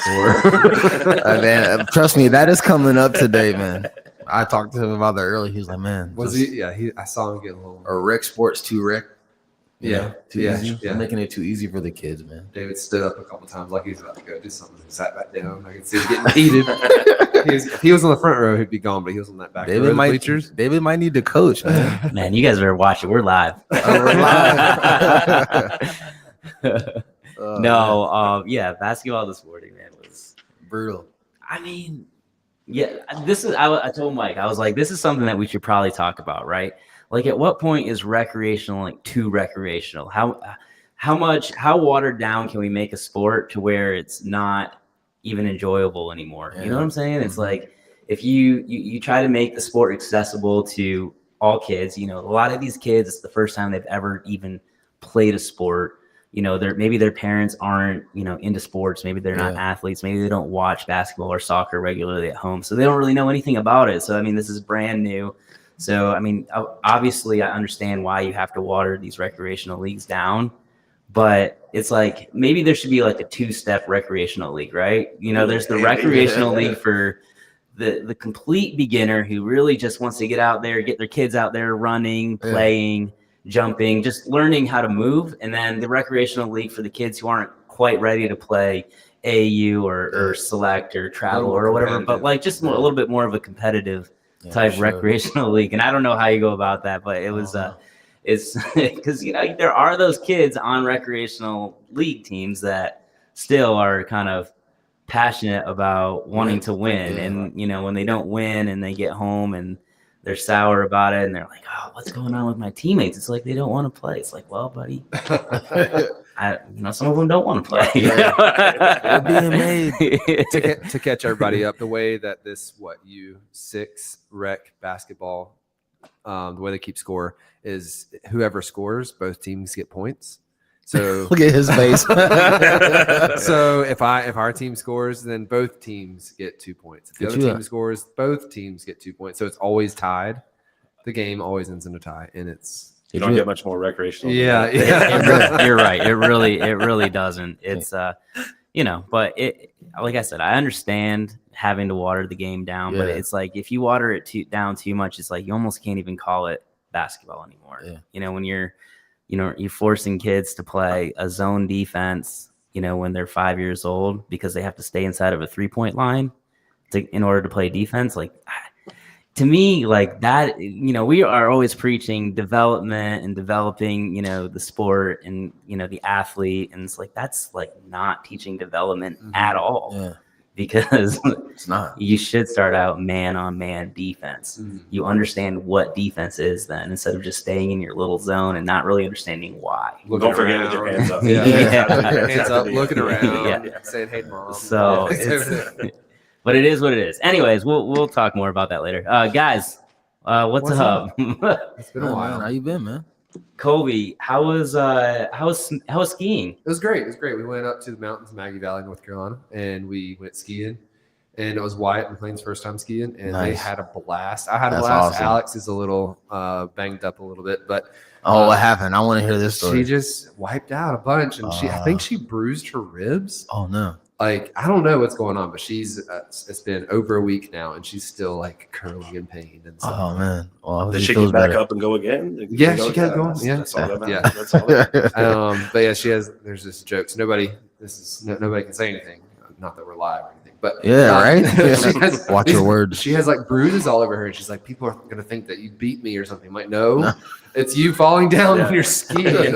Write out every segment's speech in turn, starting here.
Man, trust me, that is coming up today, man. I talked to him about that earlier. He was like, man. Was he? Yeah, I saw him get a little. Or Rick Sports 2 Rick. Too easy. Yeah. They're making it too easy for the kids, man. David stood up a couple times like he was about to go do something and sat back down. I could see him getting heated. If he was on the front row, he'd be gone, but he was on that back row. David might need to coach, man. Man, you guys better watch it. We're live. Basketball this morning, man, was brutal. I mean, I told Mike, I was like, this is something that we should probably talk about, right? Like, at what point is recreational like too recreational? How watered down can we make a sport to where it's not even enjoyable anymore? Yeah. You know what I'm saying? It's like, if you try to make the sport accessible to all kids, a lot of these kids, it's the first time they've ever even played a sport. Maybe their parents aren't, into sports. Maybe they're not athletes. Maybe they don't watch basketball or soccer regularly at home. So they don't really know anything about it. So, I mean, this is brand new. So, I mean, obviously I understand why you have to water these recreational leagues down, but it's like, maybe there should be like a 2-step recreational league, right? There's the recreational league for the complete beginner who really just wants to get out there, get their kids out there running, playing, jumping, just learning how to move. And then the recreational league for the kids who aren't quite ready to play AAU or select or travel or whatever, but like just a little bit more of a competitive type recreational league. And I don't know how you go about that, but it was it's because there are those kids on recreational league teams that still are kind of passionate about wanting to win. And when they don't win and they get home and they're sour about it and they're like, oh, what's going on with my teammates? It's like they don't want to play. It's like, well, buddy, some of them don't want to play. They're being made to catch everybody up. The way that this U6 rec basketball, the way they keep score is whoever scores, both teams get points. So look at his face. So if our team scores, then both teams get 2 points. If the other team scores, both teams get 2 points. So it's always tied. The game always ends in a tie, and you don't get much more recreational. Yeah. You're right. It really doesn't. It's but like I said, I understand having to water the game down, but it's like if you water it down too much, it's like you almost can't even call it basketball anymore. When you're forcing kids to play a zone defense, when they're 5 years old because they have to stay inside of a 3-point line in order to play defense. Like, to me, like that, we are always preaching development and developing, the sport and, the athlete. And it's like, that's like not teaching development at all. Yeah. Because it's not. You should start out man-on-man defense. You understand what defense is then, instead of just staying in your little zone and not really understanding why. Don't forget with your hands up. Hands up, looking around, saying, "Hey, mom." So, but it is what it is. Anyways, we'll talk more about that later. Guys, what's up? It's been a while. How you been, man? Kobe, how was skiing? It was great. We went up to the mountains, Maggie Valley, North Carolina, and we went skiing. And it was Wyatt McLean's first time skiing, and they had a blast. I had a blast. Awesome. Alex is a little banged up a little bit, but what happened? I want to hear this story. She just wiped out a bunch, and I think she bruised her ribs. Oh no! Like, I don't know what's going on, but she's it's been over a week now, and she's still like curling in pain and stuff. Oh man! Well, did she get back up and go again? She kept going. That's all that matters. That's all that matters. But yeah, there's this joke. So nobody can say anything. Not that we're live or anything. But right. Watch your words. She has like bruises all over her, and she's like, people are gonna think that you beat me or something. I'm like, no, it's you falling down when you're skiing.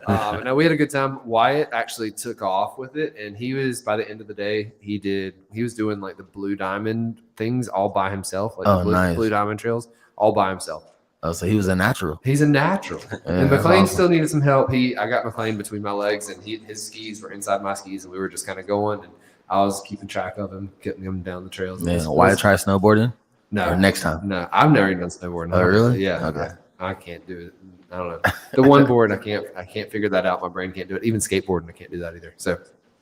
No, we had a good time. Wyatt actually took off with it, and he was, by the end of the day, he was doing like the Blue Diamond things all by himself, like Blue Diamond trails all by himself. Oh, so he was a natural. He's a natural. And McLean still needed some help. I got McLean between my legs, and his skis were inside my skis, and we were just kind of going, and I was keeping track of him, getting him down the trails. Man, why try snowboarding? No. Or next time? No, I've never even done snowboarding. Oh, really? Yeah. Okay. I can't do it. I don't know. The one board, I can't figure that out. My brain can't do it. Even skateboarding, I can't do that either. So,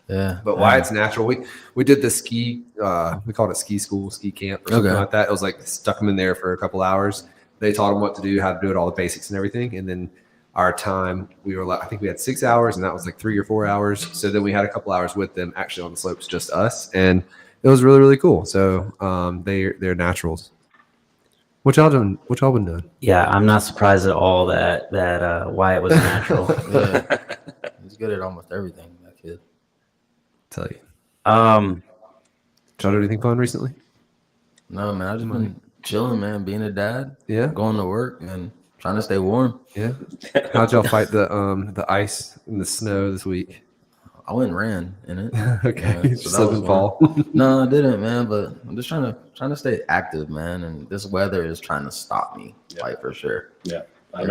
yeah. But Wyatt's natural. We did the ski. We called it ski school, ski camp, or something like that. It was like stuck him in there for a couple hours. They taught him what to do, how to do it, all the basics and everything. And then our time. We were I think we had 6 hours, and that was like 3 or 4 hours. So then we had a couple hours with them actually on the slopes, just us, and it was really, really cool. So they're naturals. What y'all doing? What y'all been doing? Yeah, I'm not surprised at all that Wyatt was natural. Yeah. He's good at almost everything, that kid. Tell you. Um, Did y'all do anything fun recently? No, man, I've just been chilling, man, being a dad, Yeah. going to work, and trying to stay warm. Yeah. How'd y'all fight the ice and the snow this week? I went and ran in it. Okay. Yeah, So so slip that was and fun. fall. No, I didn't, man. But I'm just trying to stay active, man. And this weather is trying to stop me, like for sure. Yeah. I've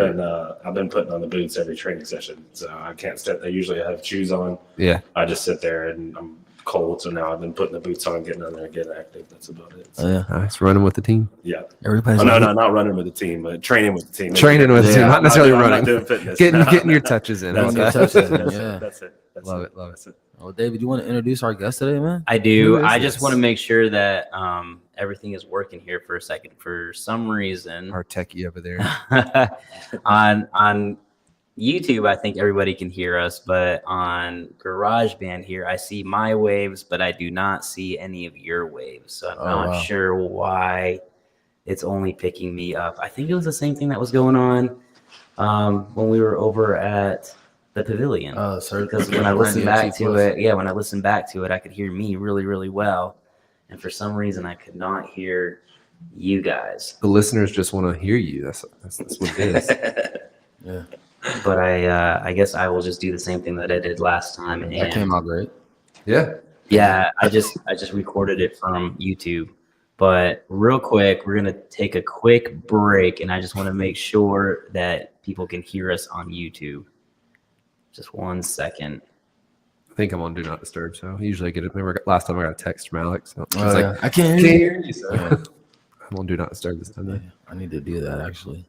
been putting on the boots every training session, so I can't sit. I usually have shoes on. Yeah. I just sit there and I'm cold, so now I've been putting the boots on, getting on there, getting active. That's about it. So, Yeah, Nice. Running with the team. yeah. everybody's Oh, no, like, not running with the team, but training with the team. Training with the team, Yeah, not necessarily I'm running. not doing fitness. Getting your touches in. That's Getting your it. touches in, That's yeah. it. That's it. That's Love it. it. Love it. That's it. "Oh, David, you want to introduce our guest today, man?" I do. Who is I just this? want to make sure that everything is working here for a second. For some reason, Our techie over there. on YouTube, I think everybody can hear us, but on GarageBand here, I see my waves, but I do not see any of your waves. So I'm Oh, not wow. sure why it's only picking me up. I think it was the same thing that was going on when we were over at the pavilion. Sir, Because when I listened back to it, when I listened back to it, I could hear me really, really well. And for some reason, I could not hear you guys. The listeners just want to hear you. That's what it is. yeah, But I guess I will just do the same thing that I did last time. that And came out great. Yeah. yeah, I just recorded it from YouTube. But real quick, we're gonna take a quick break, and I just want to make sure that people can hear us on YouTube. Just 1 second. I think I'm on Do Not Disturb, so usually I get it. Remember last time I got a text from Alex. So Oh, it's yeah. like, I can't can't hear you. hear you. So Yeah. I'm on Do Not Disturb this time. Yeah, I need to do that actually.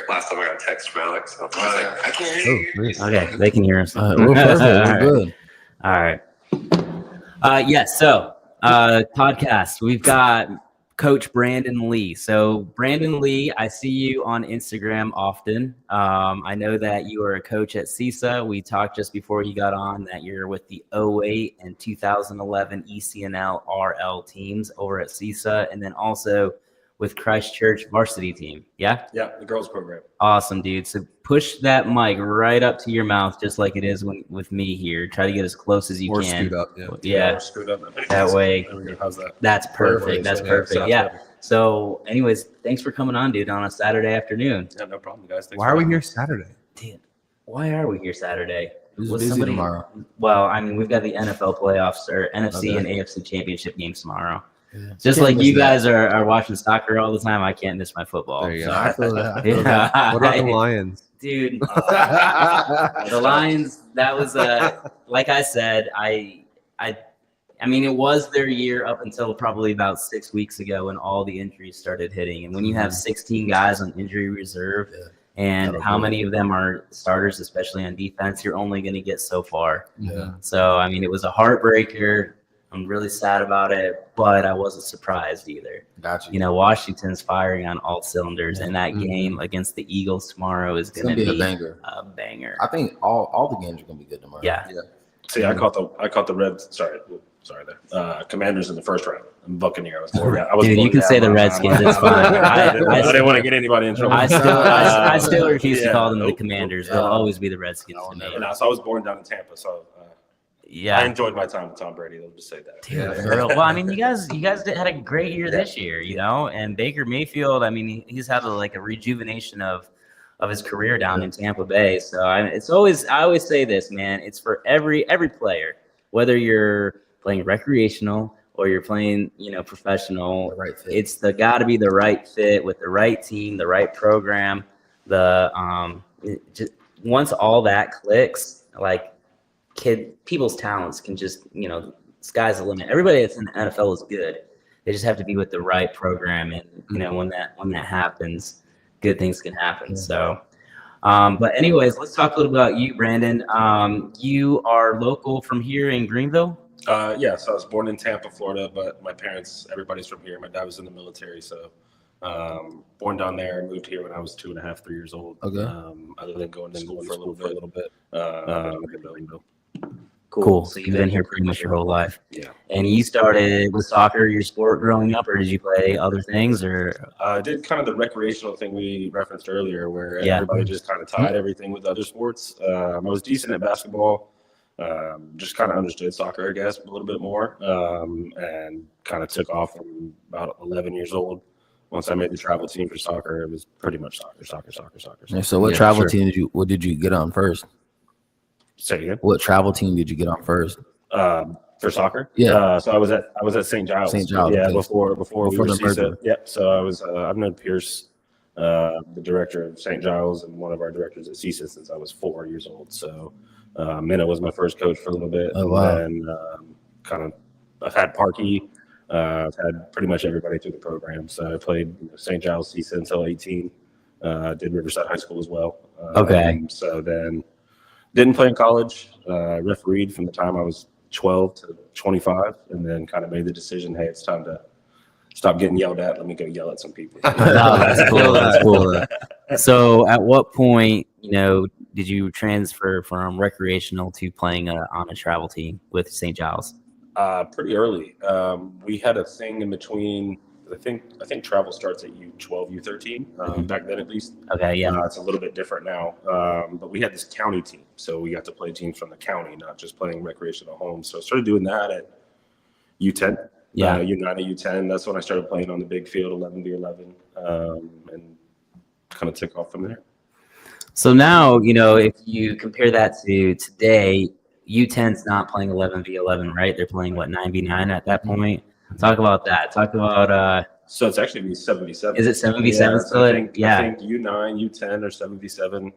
Last time I got a text from Alex. So I was like, I can't hear Oh, you. nice. Okay, they can hear us. We're perfect. We're good. All right. Yes. So, podcast. We've got Coach Brandon Lee. So, Brandon Lee, I see you on Instagram often. I know that you are a coach at CESA. We talked just before you got on that you're with the 08 and 2011 ECNL-RL teams over at CESA, and then also with Christchurch varsity team. Yeah. Yeah, the girls program. Awesome, dude. So push that mic right up to your mouth, just like it is with me here. Try to get as close as you Or can. scoot up. Yeah. Yeah, We're screwed up. that way. There we go. How's that? That's perfect. That's Yeah, perfect. sounds Yeah. better. So, anyways, thanks for coming on, dude, on a Saturday afternoon. Yeah, no problem, guys. Thanks Why for are we having here me. Saturday? Dude, why are we here Saturday? Who's Was busy somebody- tomorrow? Well, I mean, we've got the NFL playoffs or NFC Okay. and AFC championship games tomorrow. Yeah. Just Can't like miss you that. guys are watching soccer all the time, I can't miss my football. There you go. So- I feel that. I feel that. Yeah. What about the Lions? Dude, the Lions, that was like I said, I mean, it was their year up until probably about 6 weeks ago when all the injuries started hitting. And when you have 16 guys on injury reserve, Yeah. and That'll how do it. many of them are starters, especially on defense, you're only going to get so far. Yeah. So, I mean, it was a heartbreaker. I'm really sad about it, but I wasn't surprised either. Got you. You know, Washington's firing on all cylinders, Yeah. and that Mhm. game against the Eagles tomorrow is It's going gonna to be a banger. a banger. I think all the games are gonna be good tomorrow. Yeah. See, I caught the Reds. Sorry there. Commanders in the first round. I'm Buccaneer. I was Dude, born you down can say the by- Redskins. It's fine. I didn't want to get anybody in trouble. I still refuse to Yeah. call them the Nope. Commanders. Yeah. They'll always be the Redskins to me. No, so I was born down in Tampa, so I Yeah. enjoyed my time with Tom Brady. Let's just say that. Dude, Yeah. for real. Well, I mean, you guys had a great year this year, you know, and Baker Mayfield, I mean, he's had a rejuvenation of his career down in Tampa Bay. So I always say this, man, it's for every player, whether you're playing recreational or you're playing, professional. The right fit. It's got to be the right fit with the right team, the right program. Once all that clicks, like people's talents can just, sky's the limit. Everybody that's in the NFL is good. They just have to be with the right program, and when that happens, good things can happen. So, but anyways, let's talk a little about you, Brandon. You are local from here in Greenville. Yeah, so I was born in Tampa, Florida, but my parents, everybody's from here. My dad was in the military, so Born down there, moved here when I was 2.5, 3 years old. Okay. Other than going to school for a little bit. Cool. So you've been here pretty much your whole life. Yeah. And you started with soccer, your sport growing up, or did you play other things? Or I did kind of the recreational thing we referenced earlier, where Yeah. everybody just kind of tied everything with other sports. I was decent at basketball. Just kind of understood soccer, I guess, a little bit more, and kind of took off from about 11 years old. Once I made the travel team for soccer, it was pretty much soccer. Yeah, so what travel team did you get on first? Say it again. What travel team did you get on first? For soccer? Yeah. So I was at St. Giles. St. Giles, Yeah, okay. before we were the CESA. merger. Yep. So I was. I've known Pierce, the director of St. Giles, and one of our directors at CESA since I was 4 years old. So Minna was my first coach for a little bit. Oh, wow. And then I've had Parkey. I've had pretty much everybody through the program. So I played St. Giles CESA until 18. Did Riverside High School as well. Okay. So then didn't play in college. Refereed from the time I was 12 to 25, and then kind of made the decision, hey, it's time to stop getting yelled at. Let me go yell at some people. No, that's cool. That's cool. So at what point, did you transfer from recreational to playing on a travel team with St. Giles? Pretty early. We had a thing in between. I think travel starts at U12, U13, back then at least. Okay, yeah. It's a little bit different now. But we had this county team, so we got to play teams from the county, not just playing recreational home. So I started doing that at U10. Yeah. U9 to U10. That's when I started playing on the big field, 11v11, and kind of took off from there. So now, if you compare that to today, U10's not playing 11v11, right? They're playing, 9v9 at that point? Talk about that. Talk about So it's actually 7v7. Is it 7v7 Yeah, still? so I think Yeah. U9, U10 are 7v7,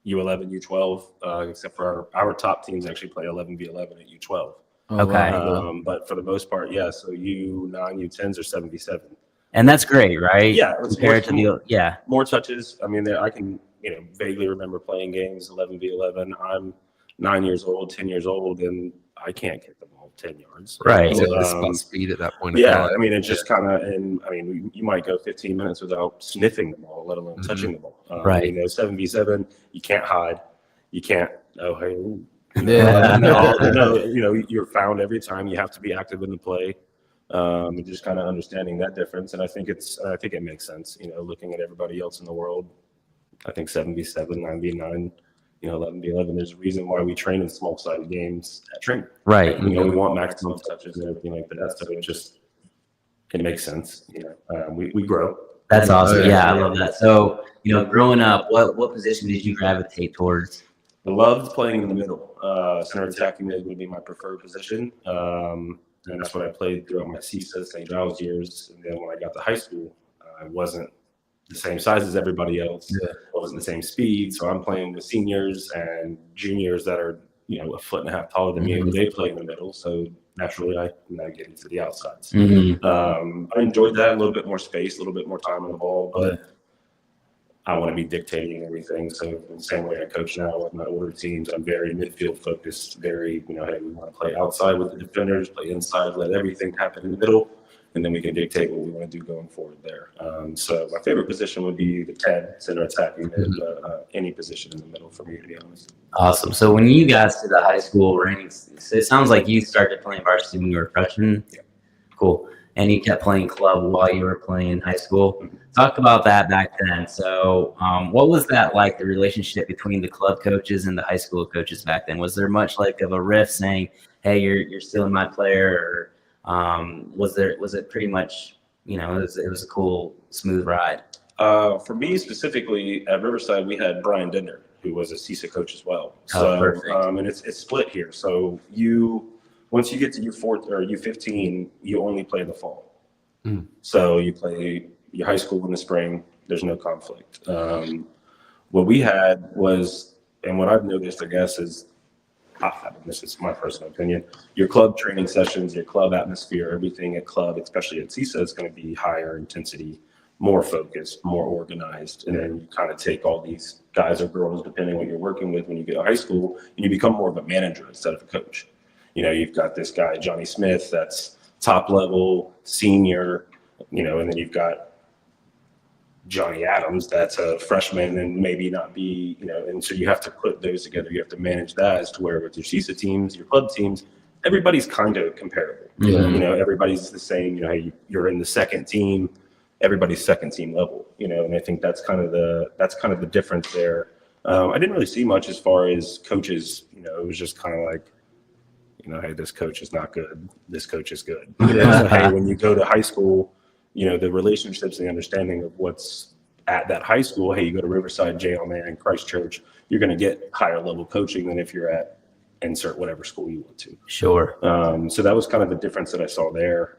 U11, U12, except for our top teams actually play 11v11 at U12. Okay. But for the most part, yeah. So U9, U10s are 7v7. And that's great, right? Yeah, it's Compared to more touches. I mean, I can vaguely remember playing games 11v11. I'm 9 years old, 10 years old, and I can't kick the ball 10 yards. Right. So it's about speed at that point. Yeah, I mean, it's just kind of, and I mean, you might go 15 minutes without sniffing the ball, let alone touching the ball. Right. 7v7, you can't hide. You can't, oh, hey, ooh. Yeah. No, you're found every time. You have to be active in the play. And just kind of understanding that difference. And I think it makes sense, looking at everybody else in the world. I think 7v7, 9v9, 11v11, there's a reason why we train in small sided games at training. Right. We want maximum touches and everything like that. So it makes sense. We grow. That's awesome. yeah. Yeah, I love that. So, growing up, what position did you gravitate towards? I loved playing in the middle. Center attacking mid would be my preferred position. And that's what I played throughout my CESA, St. Giles years. And then when I got to high school, I wasn't the same size as everybody else. Yeah. I wasn't the same speed. So I'm playing with seniors and juniors that are, a foot and a half taller than me. And they play in the middle. So naturally, I get into the outsides. Mm-hmm. I enjoyed that, a little bit more space, a little bit more time on the ball. But I want to be dictating everything. So in the same way I coach now with my older teams, I'm very midfield focused, very, hey, we want to play outside with the defenders, play inside, let everything happen in the middle, and then we can dictate what we want to do going forward there. So my favorite position would be the 10, center attacking, any position in the middle for me, to be honest. Awesome. So when you got to the high school ranks, it sounds like you started playing varsity when you were a freshman. Yeah. Cool. And you kept playing club while you were playing high school. Talk about that back then. So what was that like, the relationship between the club coaches and the high school coaches back then? Was there much like of a rift saying, hey, you're stealing my player? Or was it pretty much, it was a cool, smooth ride? For me specifically at Riverside, we had Brian Dender, who was a CESA coach as well. So, perfect. And it's split here. So once you get to U4 or U15, you only play in the fall. So you play your high school in the spring. There's no conflict. What we had was, and what I've noticed, I guess, is, this is my personal opinion, your club training sessions, your club atmosphere, everything at club, especially at CESA, is going to be higher intensity, more focused, more organized. And then you kind of take all these guys or girls, depending on what you're working with when you get to high school, and you become more of a manager instead of a coach. You've got this guy, Johnny Smith, that's top level, senior, and then you've got Johnny Adams that's a freshman and maybe not be, and so you have to put those together. You have to manage that as to where with your CESA teams, your club teams, everybody's kind of comparable. Everybody's the same. Hey, you're in the second team, everybody's second team level. And I think that's kind of the difference there. I didn't really see much as far as coaches. It was just kind of like, hey, this coach is not good. This coach is good. So, hey, when you go to high school, the relationships and the understanding of what's at that high school. Hey, you go to Riverside, JL Christchurch, you're going to get higher level coaching than if you're at insert whatever school you want to. Sure. So that was kind of the difference that I saw there.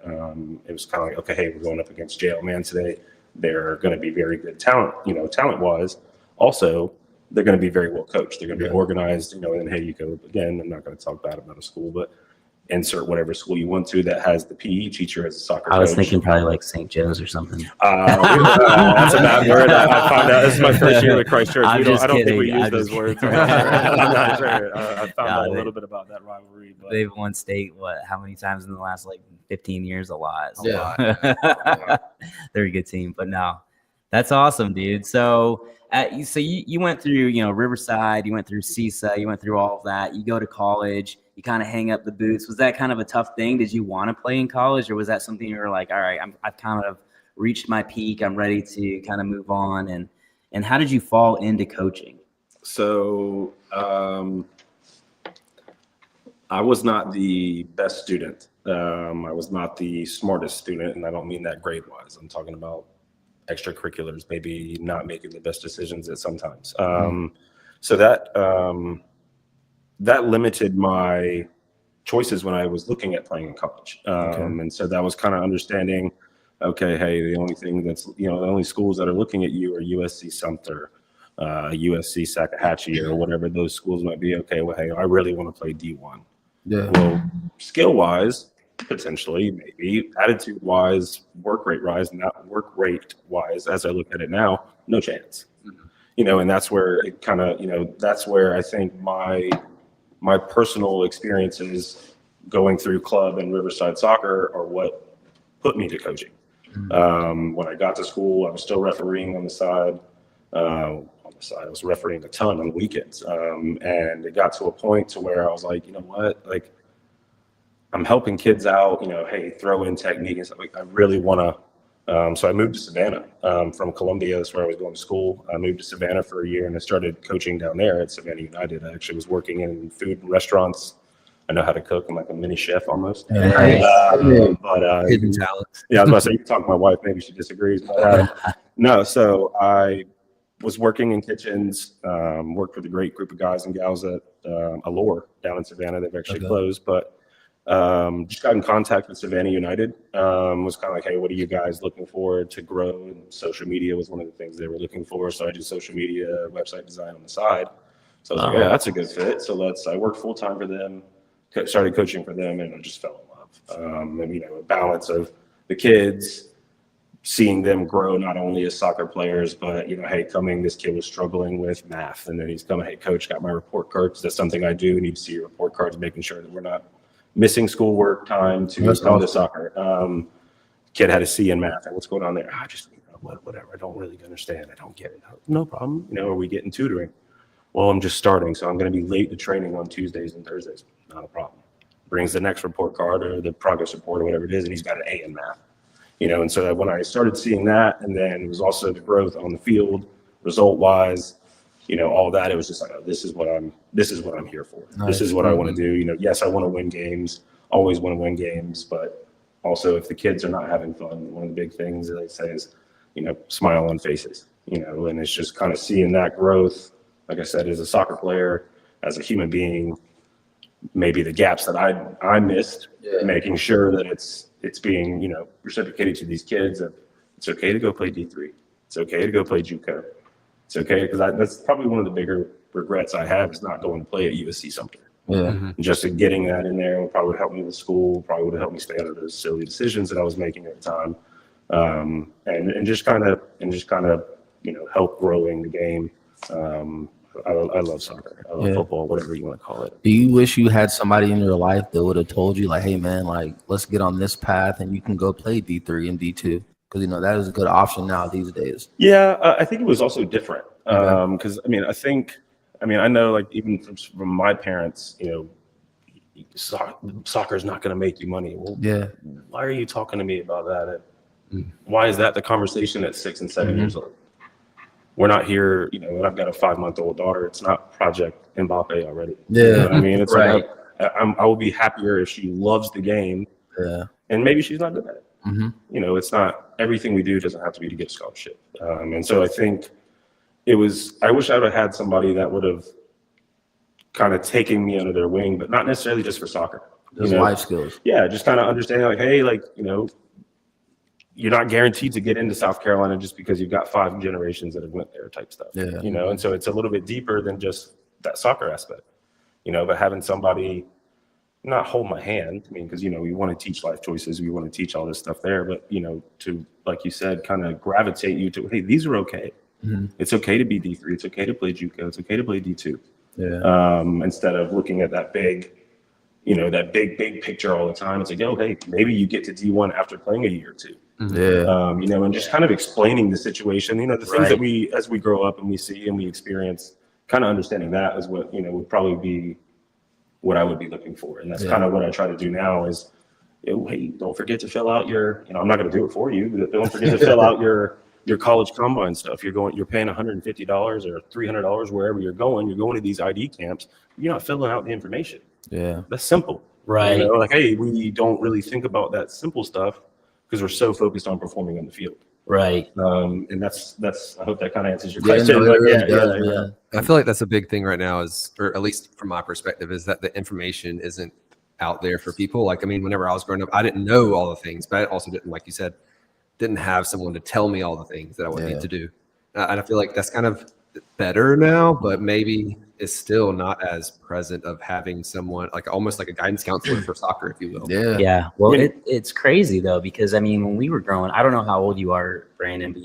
It was kind of like, okay, hey, we're going up against JL today. They're going to be very good talent wise. Also, they're going to be very well coached. They're going to be organized, and then, hey, you go again. I'm not going to talk bad about a school, but insert whatever school you want to that has the PE teacher as a soccer coach. I was thinking probably like St. Joe's or something. That's a bad word. I found out this is my first year with Christchurch. I don't think we use those words. I'm not sure. I found out a little bit about that rivalry. But they've won state, how many times in the last 15 years? A lot. They're a good team, but no, that's awesome, dude. So you went through, Riverside, you went through CESA, you went through all of that. You go to college, you kind of hang up the boots. Was that kind of a tough thing? Did you want to play in college, or was that something you were like, all right, I've kind of reached my peak, I'm ready to kind of move on? And how did you fall into coaching? So I was not the best student. I was not the smartest student, and I don't mean that grade-wise. I'm talking about extracurriculars, maybe not making the best decisions at sometimes. So that limited my choices when I was looking at playing in college. And so that was kind of understanding, okay, hey, the only thing that's, the only schools that are looking at you are USC Sumter, USC Sakahatchee, or whatever those schools might be. Okay, well, hey, I really want to play D1. Yeah. Well, skill-wise, potentially, maybe attitude-wise, work rate-wise, as I look at it now, no chance. And that's where it kind of, that's where I think my personal experiences going through club and Riverside soccer are what put me to coaching. When I got to school, I was still refereeing on the side. I was refereeing a ton on the weekends. And it got to a point to where I was like, you know what, I'm helping kids out, hey, throw in technique and stuff. I really want to. So I moved to Savannah from Columbia. That's where I was going to school. I moved to Savannah for a year, and I started coaching down there at Savannah United. I actually was working in food and restaurants. I know how to cook. I'm like a mini chef almost. Hidden talent. Yeah, I was about to say, you can talk to my wife. Maybe she disagrees. But no, so I was working in kitchens, worked with a great group of guys and gals at Allure down in Savannah. They've actually closed, but just got in contact with Savannah United. Was kind of like, hey, what are you guys looking for to grow? And social media was one of the things they were looking for. So I did social media, website design on the side. So I was like, yeah, that's a good fit. So I worked full time for them, started coaching for them, and I just fell in love. And, a balance of the kids, seeing them grow not only as soccer players, but, hey, this kid was struggling with math. And then he's coming, hey, coach, got my report cards. That's something I do. Need to see your report cards, making sure that we're not missing schoolwork time to come to soccer. Kid had a C in math. What's going on there? I just, whatever. I don't really understand. I don't get it. No problem. Are we getting tutoring? Well, I'm just starting, so I'm going to be late to training on Tuesdays and Thursdays. Not a problem. Brings the next report card or the progress report or whatever it is, and he's got an A in math. And so when I started seeing that, and then it was also the growth on the field, result-wise, all that, it was just like, oh, this is what I'm here for. Nice. This is what I want to do. Yes, I want to win games, always want to win games, but also if the kids are not having fun, one of the big things that they say is, smile on faces, and it's just kind of seeing that growth, like I said, as a soccer player, as a human being, maybe the gaps that I missed, making sure that it's being, reciprocated to these kids that it's okay to go play D3. It's okay to go play JUCO. It's okay, because that's probably one of the bigger regrets I have is not going to play at USC Sumter. Yeah. Just getting that in there would probably help me with school, probably would have helped me stay out of those silly decisions that I was making at the time. And just kind of, help growing the game. I love soccer. I love football, whatever you want to call it. Do you wish you had somebody in your life that would have told you, like, hey, man, let's get on this path and you can go play D3 and D2? Because that is a good option now these days. Yeah, I think it was also different because I know like even from my parents, soccer is not going to make you money. Well, Yeah. Why are you talking to me about that? Why is that the conversation at 6 and 7 years old? We're not here, and I've got a 5-month-old daughter. It's not Project Mbappe already. Yeah. You know what I mean? It's Right. like I will be happier if she loves the game. Yeah. And maybe she's not good at it. It's not everything we do doesn't have to be to get a scholarship. And so I think I wish I would have had somebody that would have kind of taken me under their wing, but not necessarily just for soccer. Just life skills. Yeah, just kind of understanding like, hey, like, you're not guaranteed to get into South Carolina just because you've got 5 generations that have went there type stuff. Yeah. And so it's a little bit deeper than just that soccer aspect. But having somebody not hold my hand, because we want to teach life choices, we want to teach all this stuff there, but to, like you said, kind of gravitate you to, hey, these are okay. It's okay to be D3, it's okay to play JUCO, it's okay to play D2. Yeah. Instead of looking at that big big picture all the time. It's like, hey, maybe you get to D1 after playing a year or 2. Yeah. And just kind of explaining the situation, the things that as we grow up and we see and we experience, kind of understanding that is what, would probably be what I would be looking for. And that's kind of what I try to do now is, hey, don't forget to fill out your, I'm not going to do it for you, but don't forget to fill out your college combine stuff. You're paying $150 or $300 wherever you're going to these ID camps. You're not filling out the information. Yeah. That's simple. Right. Like, hey, we don't really think about that simple stuff because we're so focused on performing on the field. Right. And that's I hope that kind of answers your Yeah, question. no, it really does, man. I feel like that's a big thing right now or at least from my perspective, is that the information isn't out there for people. Like, whenever I was growing up, I didn't know all the things, but I also didn't, like you said, didn't have someone to tell me all the things that I would need to do. And I feel like that's kind of better now, but maybe it's still not as present of having someone like almost like a guidance counselor for soccer, if you will. Yeah. Yeah. Well, it's crazy though, because when we were growing, I don't know how old you are, Brandon, but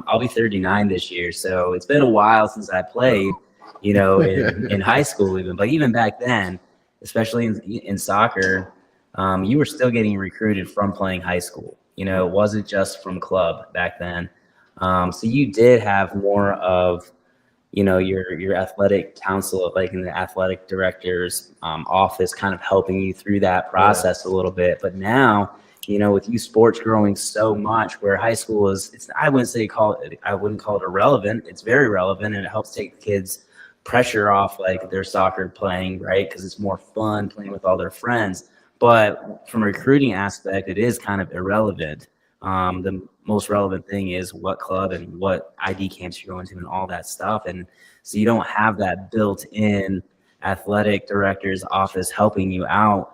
I'll be 39 this year. So it's been a while since I played, in high school even, but even back then, especially in soccer, you were still getting recruited from playing high school. It wasn't just from club back then. So you did have more of, your athletic counsel, like in the athletic director's office, kind of helping you through that process a little bit. But now, with youth sports growing so much, where high school I wouldn't call it irrelevant. It's very relevant, and it helps take the kids' pressure off, like their soccer playing, right? Because it's more fun playing with all their friends. But from a recruiting aspect, it is kind of irrelevant. The most relevant thing is what club and what ID camps you're going to and all that stuff. And so you don't have that built-in athletic director's office helping you out.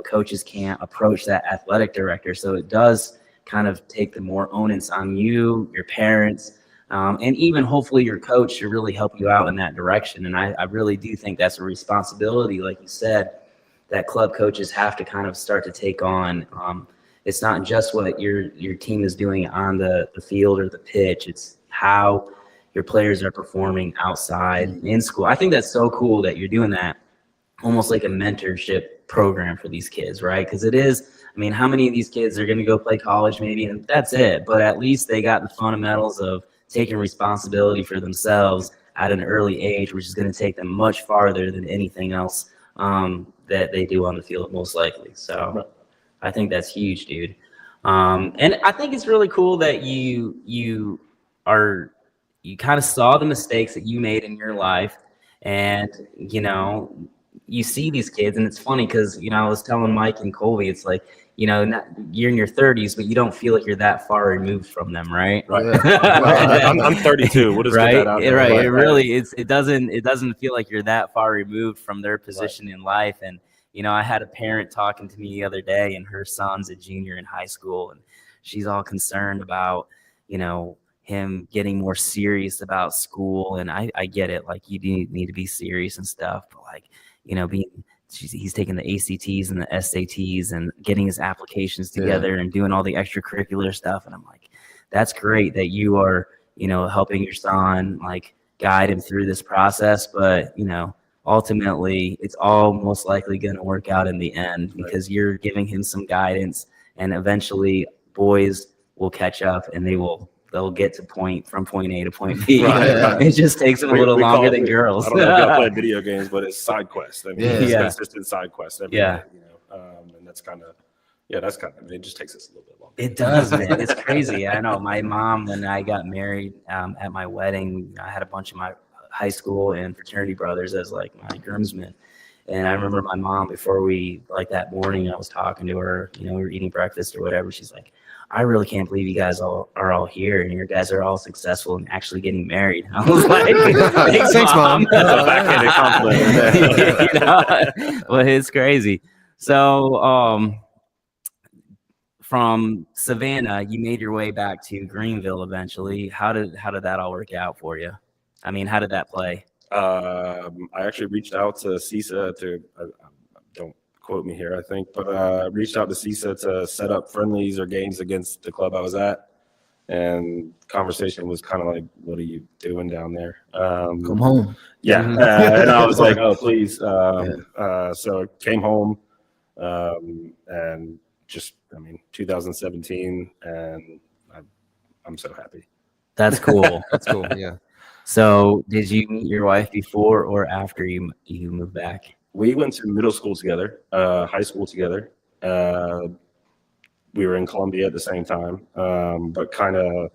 Coaches can't approach that athletic director. So it does kind of take the more onus on you, your parents, and even hopefully your coach to really help you out in that direction. And I really do think that's a responsibility, like you said, that club coaches have to kind of start to take on. It's not just what your team is doing on the field or the pitch. It's how your players are performing outside in school. I think that's so cool that you're doing that, almost like a mentorship program for these kids, right? Because it is, how many of these kids are going to go play college maybe, and that's it. But at least they got the fundamentals of taking responsibility for themselves at an early age, which is going to take them much farther than anything else that they do on the field, most likely. So I think that's huge, dude. And I think it's really cool that you kind of saw the mistakes that you made in your life, and you see these kids, and it's funny because I was telling Mike and Colby, it's like you're in your 30s, but you don't feel like you're that far removed from them, right? Right. I'm 32. We'll just right, get that out there. right. It really it doesn't feel like you're that far removed from their position in life. And I had a parent talking to me the other day, and her son's a junior in high school, and she's all concerned about him getting more serious about school. And I get it, like you do need to be serious and stuff, but like he's taking the ACTs and the SATs and getting his applications together and doing all the extracurricular stuff. And I'm like, that's great that you are, helping your son, like guide him through this process. But, ultimately it's all most likely going to work out in the end because you're giving him some guidance, and eventually boys will catch up and they'll get to point A to point B. Right. It just takes them a little longer than girls. I don't know if y'all play video games, but it's side quest. I mean, it's Yeah. consistent side quest every Yeah. day, you know. And that's kind of, it just takes us a little bit longer. It does, man. It's crazy. I know my mom, when I got married at my wedding, I had a bunch of my high school and fraternity brothers as like my groomsmen. And I remember my mom, before that morning, I was talking to her, we were eating breakfast or whatever. She's like, I really can't believe you guys are all here and you guys are all successful and actually getting married. I was like, thanks, Mom. That's a backhanded compliment. Well, it's crazy. So, from Savannah, you made your way back to Greenville eventually. How did that all work out for you? I mean, how did that play? I actually reached out to CESA don't quote me here, I think, but reached out to CESA to set up friendlies or games against the club I was at. And conversation was kind of like, what are you doing down there? Come home. Yeah. And I was like, oh, please. So I came home and just, 2017, and I'm so happy. That's cool. That's cool. Yeah. So did you meet your wife before or after you moved back? We went to middle school together, high school together. We were in Columbia at the same time, but kind of,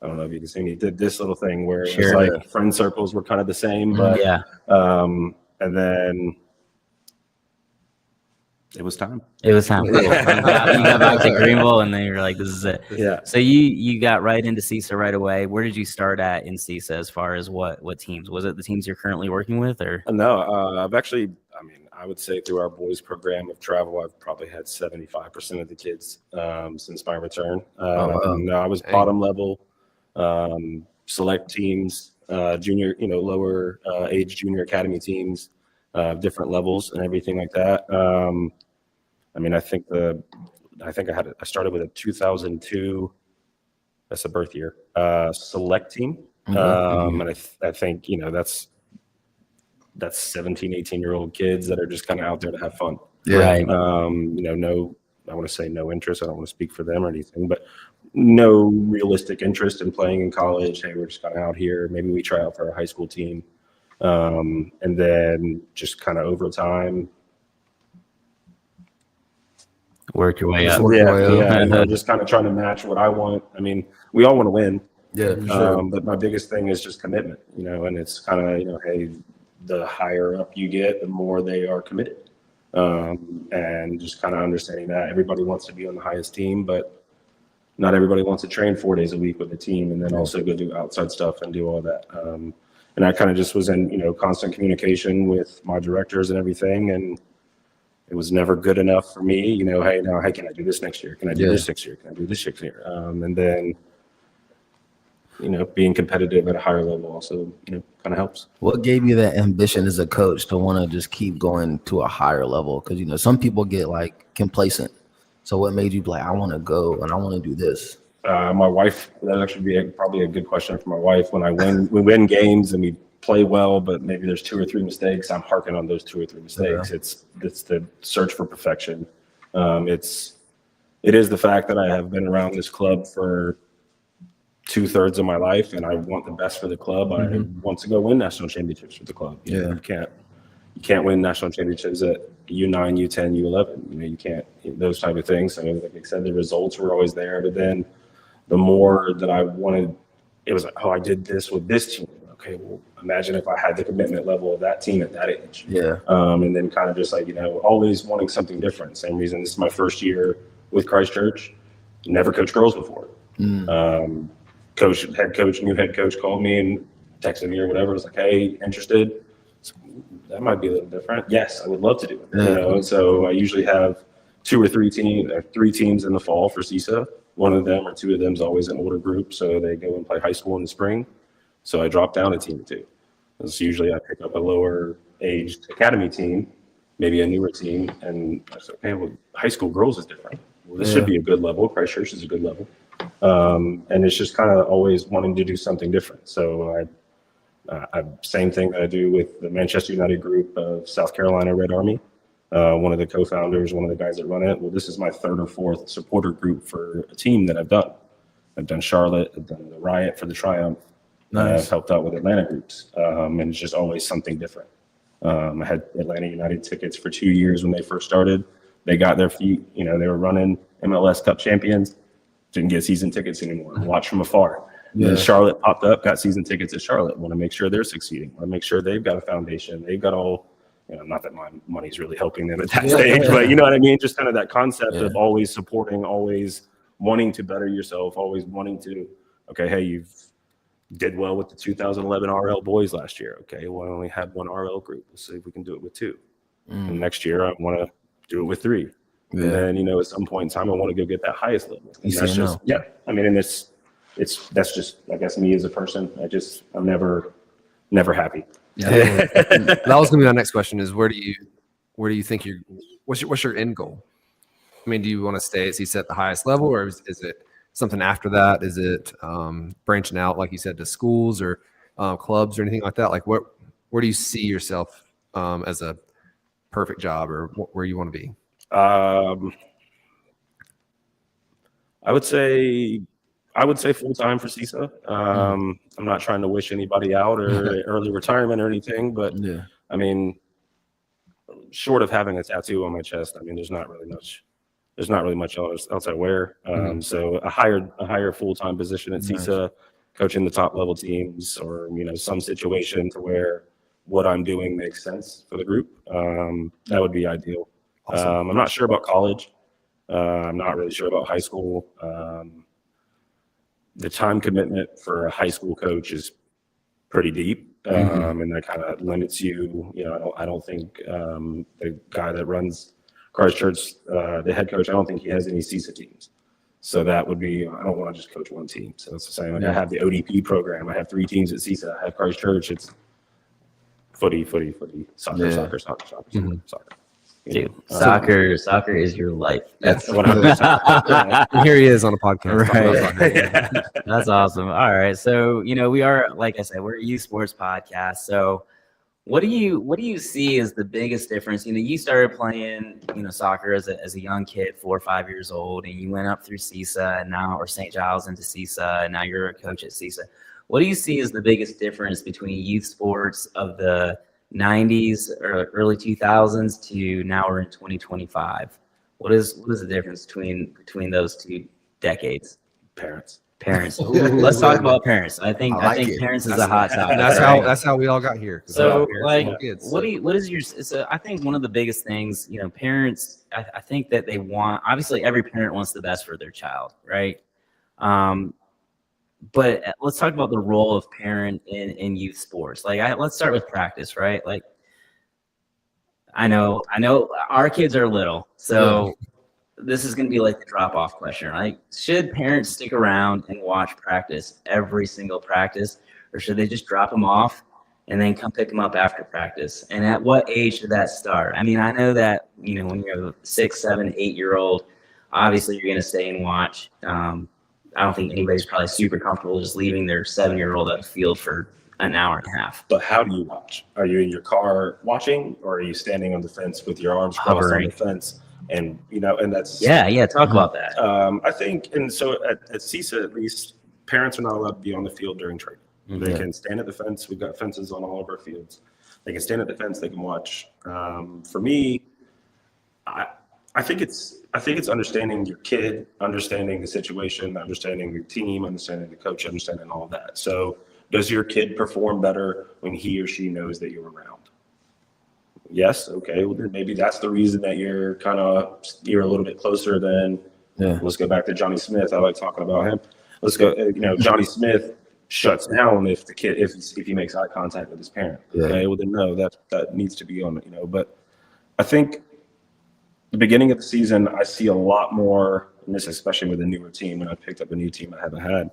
I don't know if you can see me, did this little thing where it was like friend circles were kind of the same, but Yeah. and then it was time. It was time. Cool. You got back to Greenville and then you're like, this is it. Yeah. So you got right into CESA right away. Where did you start at in CESA as far as what teams? Was it the teams you're currently working with, or? No, I've actually, I would say through our boys program of travel, I've probably had 75% of the kids since my return. No, I was bottom level, select teams, junior, lower age junior academy teams, different levels and everything like that. I started with a 2002, that's a birth year, select team. And I think, that's 17, 18-year-old kids that are just kind of out there to have fun. Yeah. Right. I want to say no interest. I don't want to speak for them or anything, but no realistic interest in playing in college. Hey, we're just kind of out here. Maybe we try out for our high school team. And then just kind of over time, Work your way up. Just kind of trying to match what I want. We all want to win. Yeah, for sure. But my biggest thing is just commitment, and it's kind of, hey, the higher up you get, the more they are committed. And just kind of understanding that everybody wants to be on the highest team, but not everybody wants to train 4 days a week with the team and then also go do outside stuff and do all that. And I kind of just was in, constant communication with my directors and everything. And it was never good enough for me, hey, can I do this next year? Can I do this next year? Can I do this next year? And then, being competitive at a higher level also, kind of helps. What gave you that ambition as a coach to want to just keep going to a higher level? Because, some people get like complacent. So what made you be like, I want to go and I want to do this? My wife, that'd actually be probably a good question for my wife. When we win games and we play well, but maybe there's 2 or 3 mistakes, I'm harking on those 2 or 3 mistakes. It's the search for perfection. It is the fact that I have been around this club for 2/3 of my life, and I want the best for the club. I want to go win national championships with the club. You can't win national championships at U9, U10, U11. You can't, those type of things. Like I said, the results were always there, but then the more that I wanted, it was like, oh, I did this with this team. Okay, well, imagine if I had the commitment level of that team at that age. Yeah. And then kind of just like, always wanting something different. Same reason this is my first year with Christchurch. Never coached girls before. New head coach called me and texted me or whatever. It was like, hey, interested? So that might be a little different. Yes, I would love to do it. And so I usually have 2 or 3 teams in the fall for CESA. One of them or 2 of them is always an older group, so they go and play high school in the spring. So I drop down a team or 2. So usually I pick up a lower aged academy team, maybe a newer team, and I said, okay, well, high school girls is different. Well, this should be a good level. Christchurch is a good level. And it's just kind of always wanting to do something different. So I same thing that I do with the Manchester United group of South Carolina Red Army. One of the co-founders, one of the guys that run it. Well, this is my 3rd or 4th supporter group for a team that I've done. I've done Charlotte, I've done the Riot for the Triumph. Nice. I've helped out with Atlanta groups, and it's just always something different. I had Atlanta United tickets for 2 years when they first started. They got their feet, they were running MLS Cup champions, didn't get season tickets anymore. Watch from afar. Yeah. Then Charlotte popped up, got season tickets at Charlotte. Want to make sure they're succeeding. Want to make sure they've got a foundation. They've got all, not that my money's really helping them at that stage, but you know what I mean? Just kind of that concept of always supporting, always wanting to better yourself, always wanting to, okay, hey, you've did well with the 2011 RL boys last year. Okay, well, I only had one RL group. Let's see if we can do it with 2. And next year, I want to do it with 3. Yeah. And then, at some point in time, I want to go get that highest level. And that's just, I mean, and that's just, I guess, me as a person. I'm never happy. Yeah. That was going to be my next question is where do you think what's your end goal? I mean, do you want to stay at CESA at the highest level, or is it something after that? Is it branching out, like you said, to schools or clubs or anything like that? Like where do you see yourself as a perfect job, or where you want to be? I would say full time for CESA. I'm not trying to wish anybody out or early retirement or anything, but I mean, short of having a tattoo on my chest, I mean, there's not really much else I wear. So a higher full time position at CESA, coaching the top level teams, or some situation to where what I'm doing makes sense for the group. That would be ideal. Awesome. I'm not sure about college. I'm not really sure about high school. The time commitment for a high school coach is pretty deep, and that kind of limits you. I don't think the guy that runs Christchurch, the head coach, I don't think he has any CESA teams. So that would be, I don't want to just coach one team. So it's the same. Like I have the ODP program. I have 3 teams at CESA. I have Christchurch. It's footy, soccer. Dude, soccer is your life. That's 100%. And here he is on a podcast. Right. That's awesome. All right. So, we are, like I said, we're a youth sports podcast. So what do you see as the biggest difference? You started playing, soccer as a young kid, 4 or 5 years old, and you went up through CESA or St. Giles into CESA, and now you're a coach at CESA. What do you see as the biggest difference between youth sports of the 90s or early 2000s to now we're in 2025? What is the difference between those 2 decades? Parents. Let's talk about parents. I think parents is a hot topic. That's how we all got here. So what is your? So I think one of the biggest things, parents. I think that they want. Obviously, every parent wants the best for their child, right? But let's talk about the role of parent in youth sports. Let's start with practice, right? Like, I know our kids are little, so this is going to be like the drop-off question, right? Should parents stick around and watch practice every single practice, or should they just drop them off and then come pick them up after practice? And at what age should that start? I mean, I know that, when you're a 6, 7, 8-year-old, obviously you're going to stay and watch. I don't think anybody's probably super comfortable just leaving their 7-year-old at the field for an hour and a half. But how do you watch? Are you in your car watching, or are you standing on the fence with your arms crossed on the fence? And and that's talk about that. I think, and so at CESA, at least, parents are not allowed to be on the field during training. They can stand at the fence. We've got fences on all of our fields. They can stand at the fence. They can watch. For me, I think it's understanding your kid, understanding the situation, understanding your team, understanding the coach, understanding all of that. So does your kid perform better when he or she knows that you're around? Yes. Okay. Well, then maybe that's the reason that you're a little bit closer than. Let's go back to Johnny Smith. I like talking about him. Let's go. Johnny Smith shuts down if he makes eye contact with his parent. Okay. Well, then no, that needs to be on. But I think the beginning of the season, I see a lot more, and this especially with a newer team. When I picked up a new team I haven't had.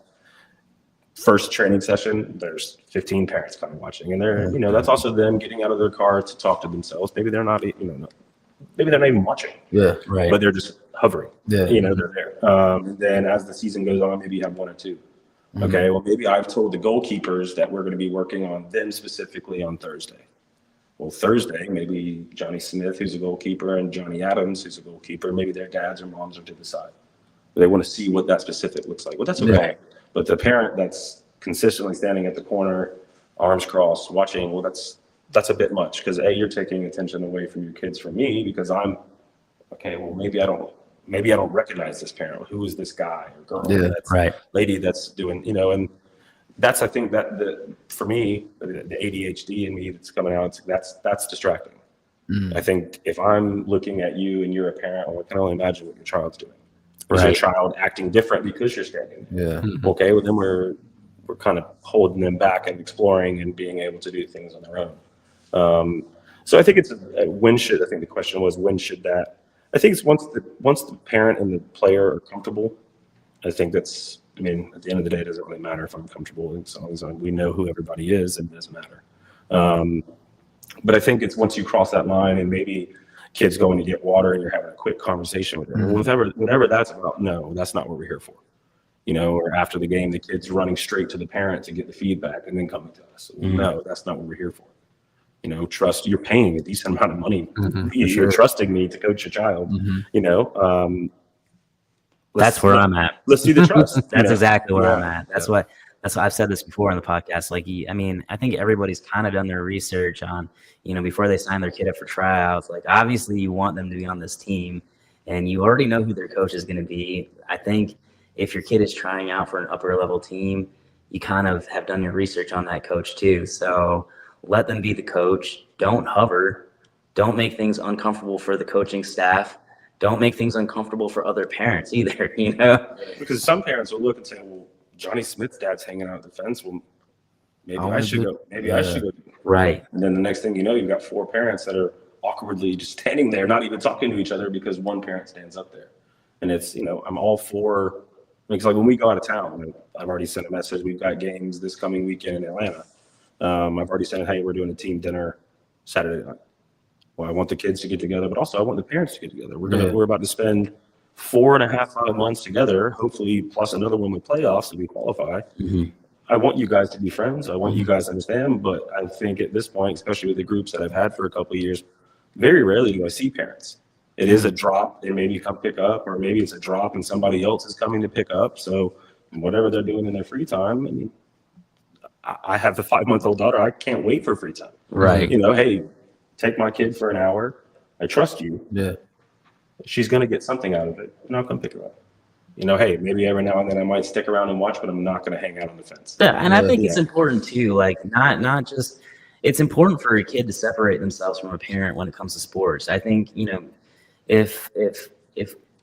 First training session, there's 15 parents kind of watching, and they're, that's also them getting out of their car to talk to themselves. Maybe they're not, maybe they're not even watching. Yeah, right. But they're just hovering. Yeah, they're there. Then as the season goes on, maybe you have 1 or 2. Okay, well, maybe I've told the goalkeepers that we're going to be working on them specifically on Thursday. Well, Thursday, maybe Johnny Smith, who's a goalkeeper, and Johnny Adams, who's a goalkeeper, maybe their dads or moms are to the side. They want to see what that specific looks like. Well, that's okay. But the parent that's consistently standing at the corner, arms crossed, watching, well, that's a bit much, because you're taking attention away from your kids from me, because I'm okay. Well, maybe I don't recognize this parent. Who is this guy or girl? Lady that's doing, and that's, I think that for me, the ADHD in me that's coming out, that's distracting. I think if I'm looking at you and you're a parent, I can only imagine what your child's doing. Is your child acting different because you're standing there? Okay, well then we're kind of holding them back and exploring and being able to do things on their own. So I think it's I think the question was, when should that? I think it's once the parent and the player are comfortable. I think that's, I mean, at the end of the day, it doesn't really matter if I'm comfortable, as long as we know who everybody is, and it doesn't matter. But I think it's once you cross that line and maybe kids going to get water and you're having a quick conversation with them, whatever that's about, no, that's not what we're here for. Or after the game, the kid's running straight to the parent to get the feedback and then coming to us. No, that's not what we're here for. Trust, you're paying a decent amount of money. You're trusting me to coach a child, that's where I'm at. Let's do the trust. That's exactly where I'm at. That's what I've said this before on the podcast. Like, I mean, I think everybody's kind of done their research on, before they sign their kid up for tryouts. Like, obviously you want them to be on this team, and you already know who their coach is going to be. I think if your kid is trying out for an upper level team, you kind of have done your research on that coach too. So let them be the coach. Don't hover. Don't make things uncomfortable for the coaching staff. Don't make things uncomfortable for other parents either, Because some parents will look and say, well, Johnny Smith's dad's hanging out at the fence. Well, maybe I should go. Maybe I should go. Right. And then the next thing you know, you've got 4 parents that are awkwardly just standing there, not even talking to each other, because one parent stands up there. And it's, I'm all for, because like when we go out of town, I've already sent a message. We've got games this coming weekend in Atlanta. I've already said, hey, we're doing a team dinner Saturday night. Well, I want the kids to get together, but also I want the parents to get together. We're about to spend 4.5 months together, hopefully plus another one with playoffs if we qualify. I want you guys to be friends. I want you guys to understand. But I think at this point, especially with the groups that I've had for a couple of years, very rarely do I see parents. It is a drop. They maybe come pick up, or maybe it's a drop and somebody else is coming to pick up. So whatever they're doing in their free time, I mean, I have a 5-month-old daughter. I can't wait for free time. Right. Hey, take my kid for an hour. I trust you. Yeah. She's going to get something out of it, and I'll come pick her up. Hey, maybe every now and then I might stick around and watch, but I'm not going to hang out on the fence. Yeah, and I think it's important too, like not just, it's important for a kid to separate themselves from a parent when it comes to sports. I think, if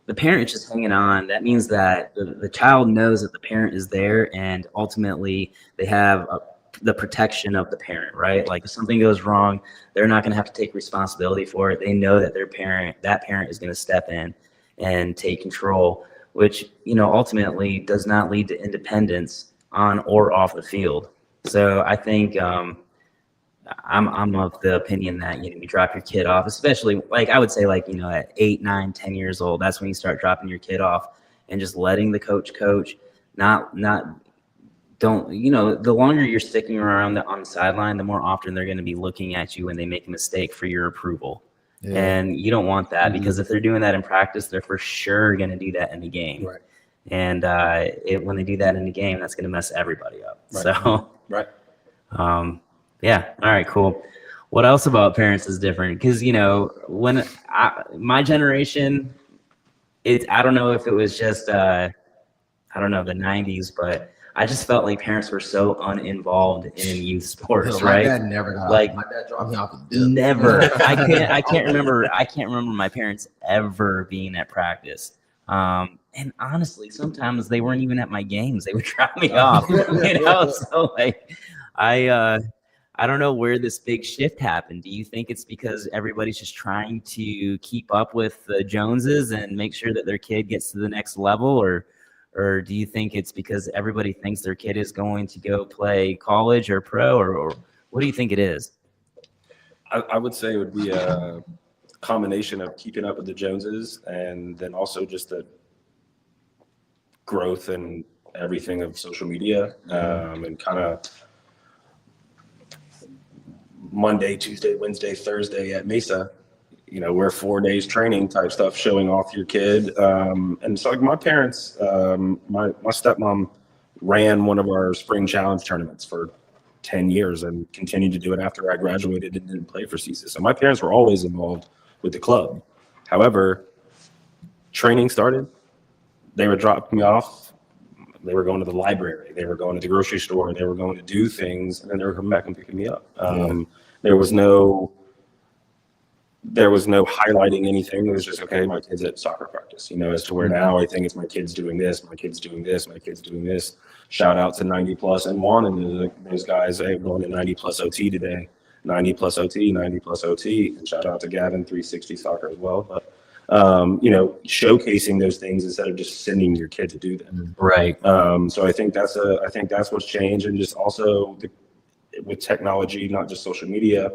the parent is just hanging on, that means that the child knows that the parent is there, and ultimately they have the protection of the parent, right? Like if something goes wrong, they're not going to have to take responsibility for it. They know that that parent is going to step in and take control, which, ultimately does not lead to independence on or off the field. So I think I'm of the opinion that, you drop your kid off, especially like I would say at 8, 9, 10 years old, that's when you start dropping your kid off and just letting the coach, the longer you're sticking around on the sideline, the more often they're going to be looking at you when they make a mistake for your approval. Yeah. And you don't want that, because if they're doing that in practice, they're for sure going to do that in the game. Right. And when they do that in the game, that's going to mess everybody up. Right. So, right. Yeah. All right, cool. What else about parents is different? Because, when my generation, I don't know if it was just, the 90s, but I just felt like parents were so uninvolved in youth sports, right? My dad never got my dad dropped me off the dip. Never. I can't remember my parents ever being at practice. And honestly, sometimes they weren't even at my games. They would drop me off. So I don't know where this big shift happened. Do you think it's because everybody's just trying to keep up with the Joneses and make sure that their kid gets to the next level, or do you think it's because everybody thinks their kid is going to go play college or pro, or what do you think it is? I would say it would be a combination of keeping up with the Joneses, and then also just the growth and everything of social media, and kind of Monday, Tuesday, Wednesday, Thursday at Mesa, we're 4 days training type stuff, showing off your kid. And so like my parents, my stepmom ran one of our spring challenge tournaments for 10 years and continued to do it after I graduated and didn't play for CESA. So my parents were always involved with the club. However, training started, they were dropping me off. They were going to the library. They were going to the grocery store. They were going to do things, and then they were coming back and picking me up. There was no highlighting anything. It was just, okay, my kid's at soccer practice, as to where now I think it's my kid's doing this, my kid's doing this, my kid's doing this. Shout out to 90 plus and Juan and those guys. Hey, going to 90 plus OT today, 90 plus OT, 90 plus OT. And shout out to Gavin, 360 soccer as well. But, showcasing those things instead of just sending your kid to do them. Right. So I think that's what's changed. And just also with technology, not just social media,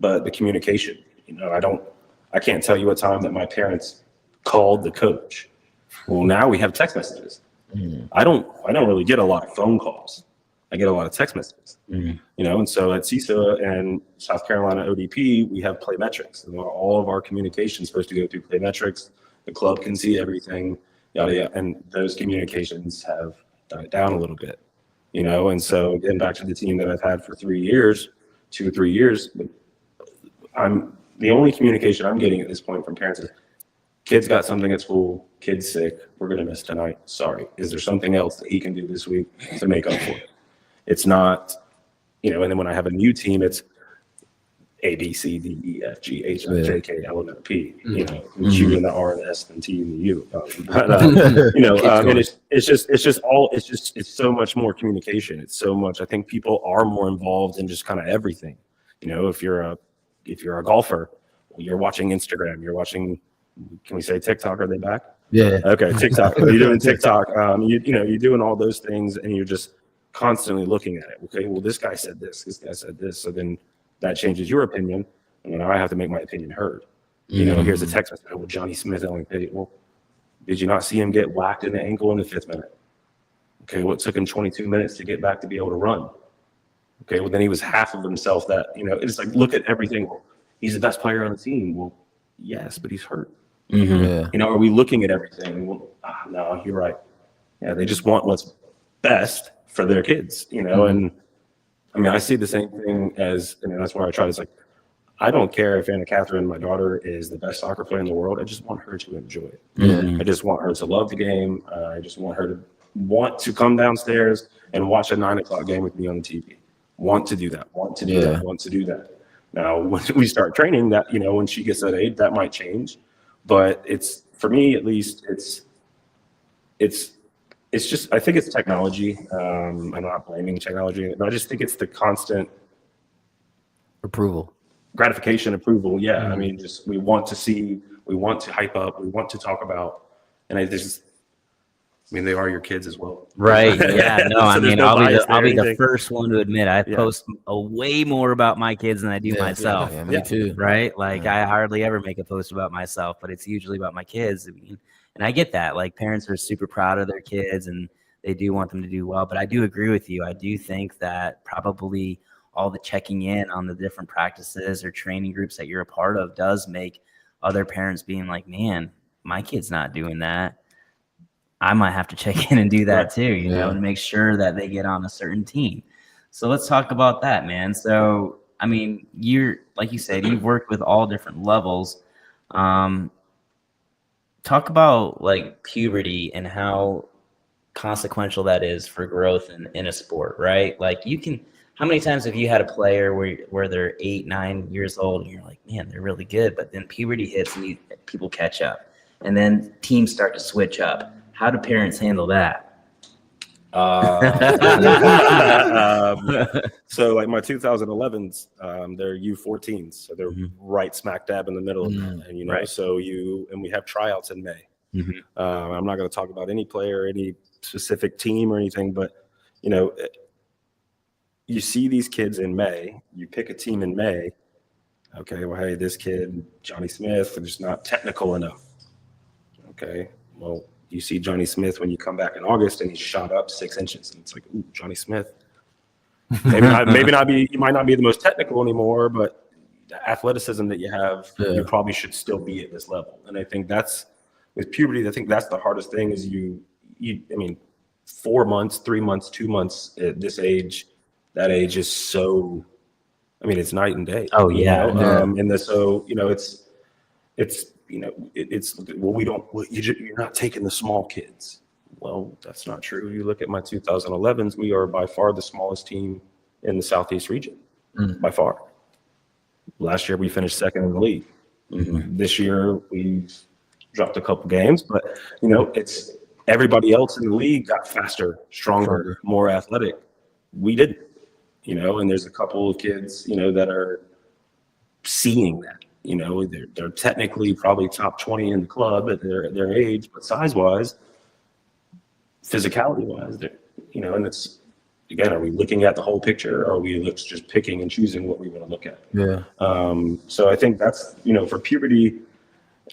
but the communication. I can't tell you a time that my parents called the coach. Well, now we have text messages. I don't really get a lot of phone calls. I get a lot of text messages. And so at CESA and South Carolina ODP, we have Playmetrics. And all of our communication is supposed to go through Playmetrics. The club can see everything, yada yada. And those communications have died down a little bit. And so getting back to the team that I've had for 3 years, 2 or 3 years, the only communication I'm getting at this point from parents is, kid's got something at school, kid's sick, we're going to miss tonight. Sorry. Is there something else that he can do this week to make up for it? It's not, and then when I have a new team, it's A, B, C, D, E, F, G, H, I, J, K, L, M, N, P, Q and the R and the S and T and the U. And it's so much more communication. It's so much, I think people are more involved in just kind of everything. If you're a golfer, you're watching Instagram, you're watching, can we say TikTok? Are they back? Yeah. Okay, TikTok. You're doing TikTok. You're doing all those things, and you're just constantly looking at it. Okay, well, this guy said this guy said this. So then that changes your opinion, and now I have to make my opinion heard. Here's a text message. Well, Johnny Smith only paid. Well, did you not see him get whacked in the ankle in the 5th minute? Okay, well, it took him 22 minutes to get back to be able to run. Okay, well, then he was half of himself. That it's like, look at everything. Well, he's the best player on the team. Well, yes, but he's hurt. Are we looking at everything? Well, no, you're right. Yeah, they just want what's best for their kids, and I mean, I see the same thing that's why I try to, it's like, I don't care if Anna Catherine, my daughter, is the best soccer player in the world. I just want her to enjoy it. I just want her to love the game. I just want her to want to come downstairs and watch a 9 o'clock game with me on the TV. Want to do that, want to do that. Now, when we start training, that, when she gets that age, that might change. But it's, for me at least, it's just, I think it's technology. I'm not blaming technology, but I just think it's the constant gratification, approval. Yeah. I mean, just, we want to see, we want to hype up, we want to talk about, and they are your kids as well. Right. Yeah. No, So I there's mean, no I'll be the anything. first one to admit I post a way more about my kids than I do myself. Yeah, me too. Right. Like I hardly ever make a post about myself, but it's usually about my kids. And I get that. Like parents are super proud of their kids and they do want them to do well. But I do agree with you. I do think that probably all the checking in on the different practices or training groups that you're a part of does make other parents being like, man, my kid's not doing that. I might have to check in and do that too, to make sure that they get on a certain team. So let's talk about that, man. So, I mean, like you said, you've worked with all different levels. Talk about like puberty and how consequential that is for growth in a sport, right? Like how many times have you had a player where they're 8, 9 years old and you're like, man, they're really good, but then puberty hits and people catch up and then teams start to switch up. How do parents handle that? So like my 2011s, they're U14s, so they're right smack dab in the middle of that. And Right. so we have tryouts in May. I'm not going to talk about any player, any specific team or anything, but you see these kids in May, you pick a team in May. Okay, well, hey, this kid, Johnny Smith, is not technical enough. Okay, well, you see Johnny Smith when you come back in August and he's shot up 6 inches. And it's like, ooh, Johnny Smith. Maybe not be, you might not be the most technical anymore, but the athleticism that you have, you probably should still be at this level. And I think that's with puberty. I think that's the hardest thing is I mean, 4 months, 3 months, 2 months at this age, that age is so, I mean, it's night and day. Oh, yeah. And so, you're not taking the small kids. Well, that's not true. You look at my 2011s, we are by far the smallest team in the Southeast region, by far. Last year, we finished second in the league. This year, we've dropped a couple games, but, it's everybody else in the league got faster, stronger, more athletic. We didn't, and there's a couple of kids, that are seeing that. They're technically probably top 20 in the club at their age, but size-wise, physicality-wise, and it's, again, are we looking at the whole picture, or are we just picking and choosing what we want to look at? Yeah. So I think that's, for puberty,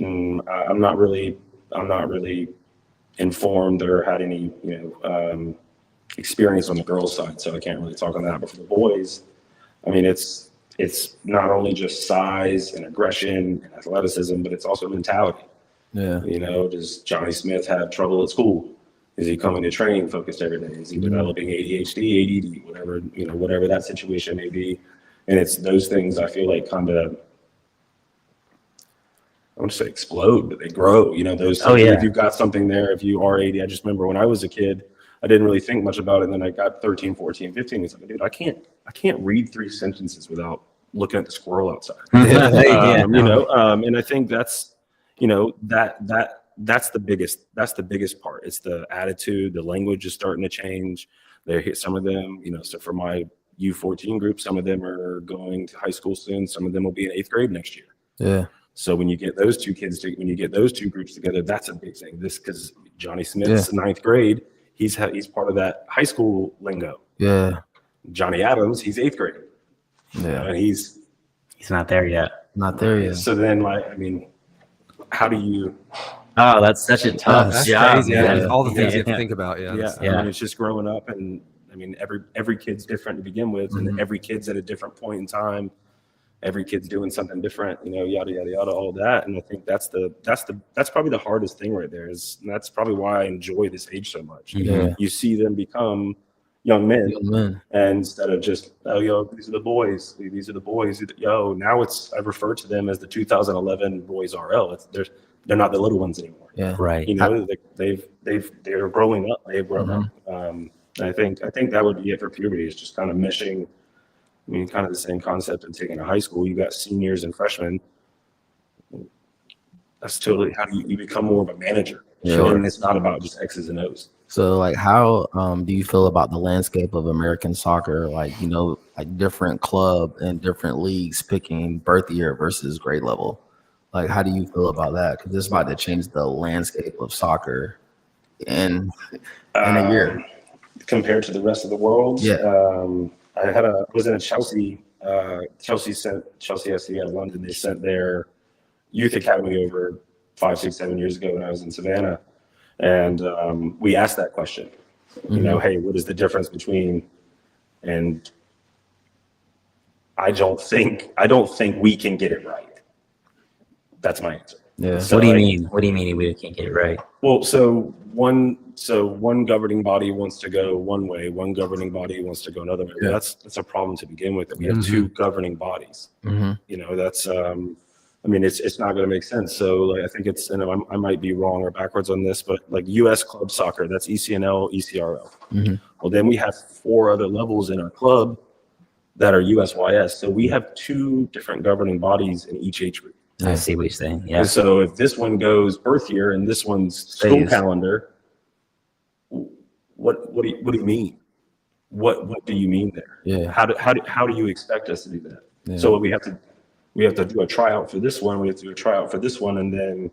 I'm not really informed or had any, experience on the girls' side, so I can't really talk on that. But for the boys, I mean, it's not only just size and aggression and athleticism, but it's also mentality. Yeah. Does Johnny Smith have trouble at school? Is he coming to training focused every day? Is he developing ADHD, ADD, whatever that situation may be? And it's those things I feel like kind of, I want to say explode, but they grow. Those things, if you've got something there, if you are 80, I just remember when I was a kid, I didn't really think much about it. And then I got 13, 14, 15. It's like, dude, I can't read 3 sentences without looking at the squirrel outside. And I think that's, that's the biggest part. It's the attitude, the language is starting to change. Some of them, so for my U14 group, some of them are going to high school soon. Some of them will be in 8th grade next year. Yeah. So when you get those two groups together, that's a big thing. Because Johnny Smith's 9th grade, he's part of that high school lingo. Yeah. Johnny Adams, he's 8th grade. Yeah. And he's not there yet. Not there yet. So then, how do you? Oh, that's such a tough That's job. crazy. Man. All the things you have to think about. Yeah. I mean, it's just growing up, and I mean, every kid's different to begin with, and every kid's at a different point in time. Every kid's doing something different, yada yada yada, all that. And I think that's probably the hardest thing right there. And that's probably why I enjoy this age so much. Yeah. You see them become young men, and instead of just these are the boys. Now I refer to them as the 2011 boys RL. They're not the little ones anymore. Yeah. Right. They're growing up. They've grown up. I think that would be it for puberty. Is just kind of meshing. I mean, kind of the same concept of taking a high school. You got seniors and freshmen. That's totally how you become more of a manager. Yeah. And it's not about just X's and O's. So, how do you feel about the landscape of American soccer? Different club and different leagues picking birth year versus grade level. How do you feel about that? Because it's about to change the landscape of soccer in a year compared to the rest of the world. Yeah. I was in a Chelsea SC out of London. They sent their youth academy over 5, 6, 7 years ago when I was in Savannah. And we asked that question, hey, what is the difference between, and I don't think we can get it right. That's my answer. Yeah. So what do you mean? What do you mean we can't get it right? Well, so one governing body wants to go one way, one governing body wants to go another way. Yeah. That's a problem to begin with. That we have 2 governing bodies. That's it's not going to make sense. So I think it's, and I might be wrong or backwards on this, but U.S. club soccer, that's ECNL, ECRL. Well, then we have 4 other levels in our club that are USYS. So we have 2 different governing bodies in each age group. I see what you're saying. Yeah. And so if this one goes birth year and this one's school calendar, what do you mean? What do you mean there? Yeah. How do you expect us to do that? Yeah. So we have to do a tryout for this one. We have to do a tryout for this one, and then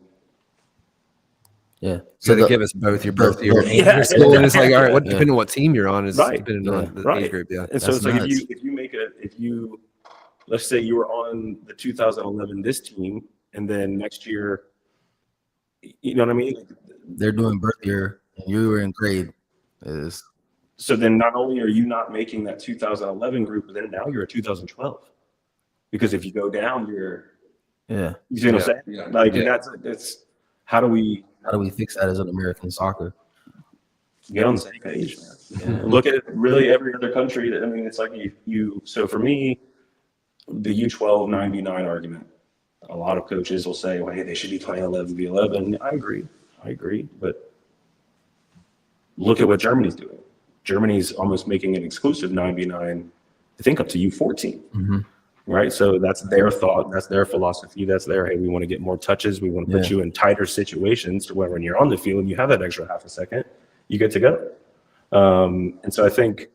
So they give us both your birth year and your school, and it's all right. Depending on what team you're on, is depending on the age group. Yeah. And so it's if you let's say you were on the 2011 this team, and then next year, you know what I mean? They're doing birth year, and you were in grade. So then not only are you not making that 2011 group, but then now you're a 2012. because if you go down, Yeah. you see what I'm saying? Yeah. Like Yeah. that's how do we fix that as an American soccer? get on the same page, man? Yeah. Look at really every other country. I mean, it's like so for me, the U12 9v9 argument. A lot of coaches will say, well, hey, they should be playing 11v11. I agree. But look at what Germany's doing. Germany's almost making an exclusive 9v9, I think up to U14. Mm-hmm. Right? So that's their thought. That's their philosophy. That's their, hey, we want to get more touches. We want to put you in tighter situations to where when you're on the field and you have that extra half a second, you get to go. And so I think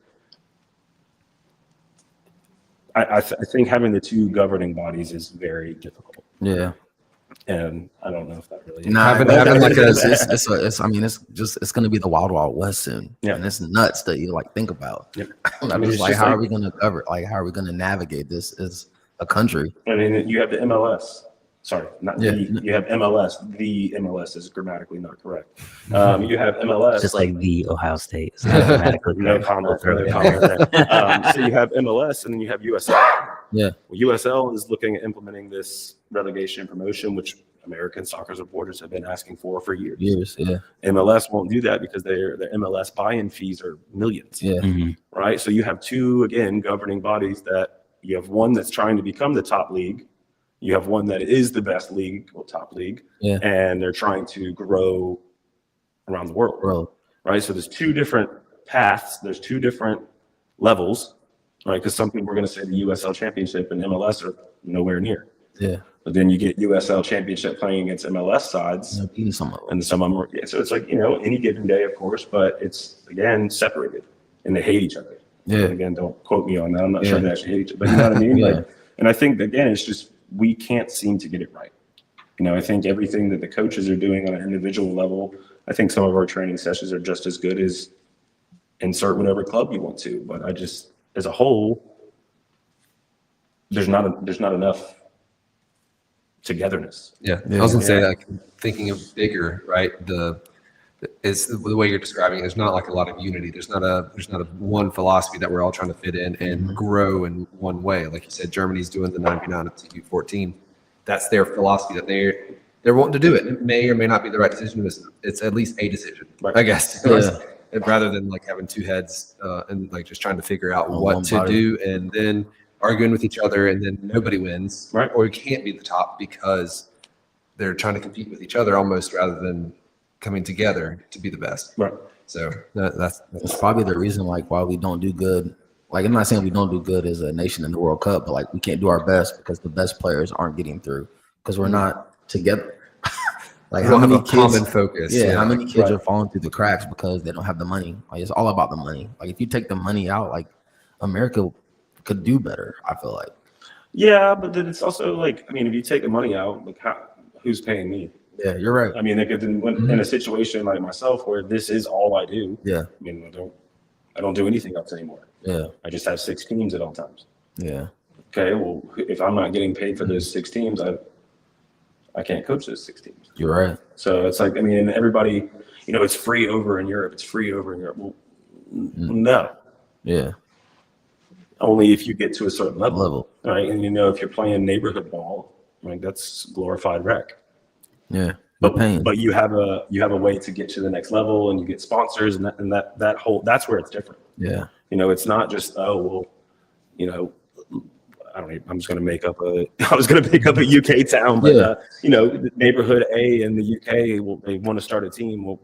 I think having the two governing bodies is very difficult. Yeah. And I don't know if that really having like it's gonna be the wild west soon. Yeah. And it's nuts that you like think about. Yeah. I'm just like, how are we gonna cover? Like, how are we gonna navigate this as a country? I mean, you have the MLS. Sorry, not Yeah. you have MLS. The MLS is grammatically not correct. You have MLS. Just like the Ohio State. It's not grammatically No correct. comment. No comment there. So you have MLS and then you have USL. Yeah. Well, USL is looking at implementing this relegation and promotion, which American soccer supporters have been asking for years. Yeah. MLS won't do that because their MLS buy-in fees are millions. Yeah. Mhm. Right. So you have two, again, governing bodies that you have one that's trying to become the top league. You have one that is the best league or top league. Yeah. And they're trying to grow around the world. Bro. Right. So there's two different paths. There's two different levels. Right. Because some people are going to say the USL Championship and MLS are nowhere near. Yeah. But then you get USL Championship playing against MLS sides. Beating some of them. And some of them are, so it's like, any given day, of course, but it's, again, separated. And they hate each other. Yeah. And again, don't quote me on that. I'm not sure they actually hate each other. But you know what I mean? Yeah. Like, and I think, again, it's just, we can't seem to get it right. I think everything that the coaches are doing on an individual level, I think some of our training sessions are just as good as insert whatever club you want to. But I just, as a whole, there's not enough togetherness. Yeah. I was gonna say, like, thinking of bigger, right? It's the way you're describing it. There's not like a lot of unity. There's not a one philosophy that we're all trying to fit in and grow in one way. Like you said, Germany's doing the 9v9 up to U14. That's their philosophy that they're wanting to do it. It may or may not be the right decision. It's at least a decision, Right. I guess. Yeah. Rather than like having two heads and like just trying to figure out On what one to body. do and then arguing with each other and then nobody wins. Right. Or you can't be the top because they're trying to compete with each other almost rather than coming together to be the best. Right. So that's It's probably the reason like why we don't do good. Like, I'm not saying we don't do good as a nation in the World Cup, but like we can't do our best because the best players aren't getting through because we're not together. Like, we don't how have many a kids? common focus. Yeah, how many kids Right. are falling through the cracks because they don't have the money? Like, it's all about the money. Like, if you take the money out, like America could do better. I feel like. Yeah, but then it's also like, if you take the money out, like who's paying me? Yeah, you're right. I mean, like in a situation like myself where this is all I do. Yeah, I don't do anything else anymore. yeah, I just have 6 teams at all times. yeah, Okay, well, if I'm not getting paid for those 6 teams, I can't coach those 6 teams. you're right. So it's like, and everybody, it's free over in Europe. It's free over in Europe. Well, no, Yeah, only if you get to a certain level. level. Right? And if you're playing neighborhood ball, like that's glorified rec. Yeah, pain. But you have a way to get to the next level, and you get sponsors, and that whole, that's where it's different. Yeah, It's not just, I don't even, I'm just going to make up I was going to pick up a UK town, but the neighborhood A in the UK, they want to start a team. Well,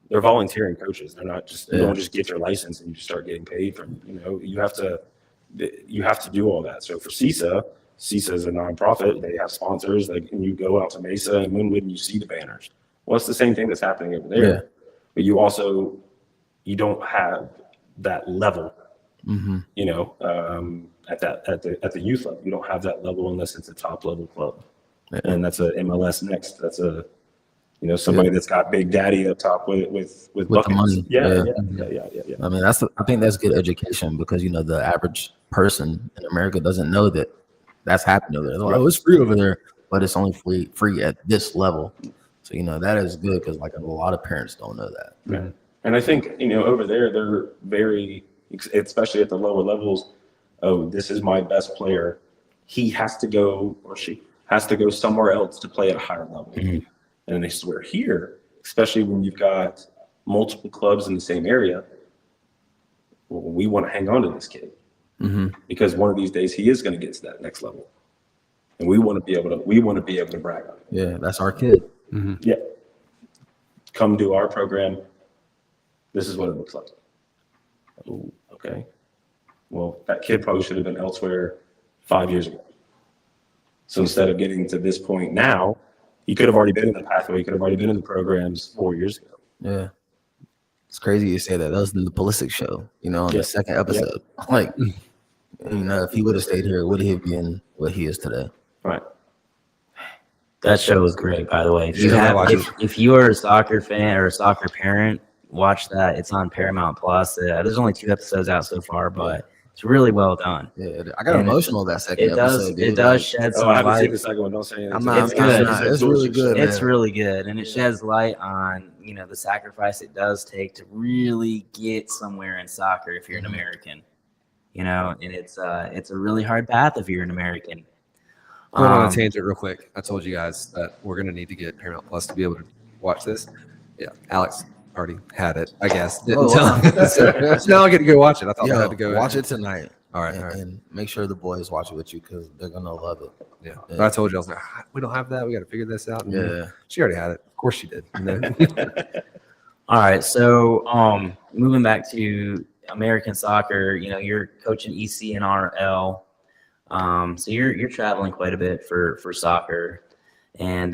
they're volunteering coaches. They're not just, you don't just get your license and you just start getting paid from, you have to do all that. So for CESA is a nonprofit. They have sponsors, and you go out to Mesa and Moonwood and you see the banners. Well, it's the same thing that's happening over there. Yeah. But you don't have that level, at the youth level. You don't have that level unless it's a top level club. Yeah. And that's a MLS next. That's a, somebody that's got Big Daddy up top with buckets. the money. Yeah. I mean, I think that's good education because the average person in America doesn't know that that's happening over there. They're like, oh, it's free over there, but it's only free at this level. So that is good because like a lot of parents don't know that. Yeah. And I think over there they're very, especially at the lower levels. Oh, this is my best player. he has to go, or she has to go somewhere else to play at a higher level. Mhm. And they swear here, especially when you've got multiple clubs in the same area, well, we want to hang on to this kid because one of these days he is going to get to that next level, and we want to be able to brag on it. Yeah, that's our kid. Yeah, come do our program. This is what it looks like. Oh, okay. Well, that kid probably should have been elsewhere 5 years ago. So instead of getting to this point now, he could have already been in the pathway. He could have already been in the programs 4 years ago. Yeah. It's crazy you say that. That was in the Pulisic show, on Yeah. the second episode. Like, if he would have stayed here, would he have been what he is today? Right. That show was great, by the way. If you Yeah, I have, watched if you are a soccer fan or a soccer parent, watch that. It's on Paramount Plus. There's only 2 episodes out so far, but it's really well done. Yeah, I got And emotional that second It does. episode. Dude. It does Like, shed Oh, some I haven't seen light. the second one. Don't say anything. I'm not- It's good. It's really good. It's man. really good, and it sheds light on the sacrifice it does take to really get somewhere in soccer if you're an American. And it's a really hard path if you're an American. Going on a tangent real quick. I told you guys that we're going to need to get Paramount Plus to be able to watch this. Yeah, Alex already had it, I guess. Didn't tell him. So now I get to go watch it. I thought I had to go watch it tonight. All right, And make sure the boys watch it with you because they're gonna love it. Yeah. But I told you, I was like, we don't have that. We got to figure this out. And Yeah. she already had it. Of course she did. All right, so moving back to American soccer, you're coaching ECNL-RL. So you're traveling quite a bit for soccer, and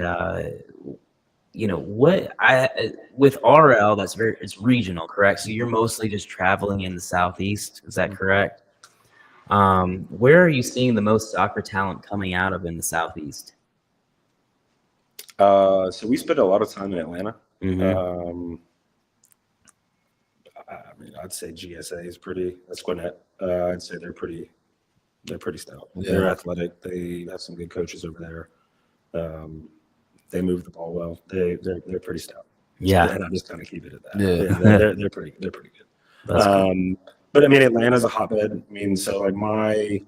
with RL it's regional, correct? So you're mostly just traveling in the Southeast, is that correct? Where are you seeing the most soccer talent coming out of in the Southeast? So we spend a lot of time in Atlanta. Mhm. I'd say GSA is that's Gwinnett. I'd say they're pretty stout. Yeah. They're athletic. They have some good coaches over there. They move the ball well. They're pretty stout. Yeah, And I'm just kind of keep it at that. Yeah. They're pretty good. that's cool. But Atlanta's a hotbed. So like my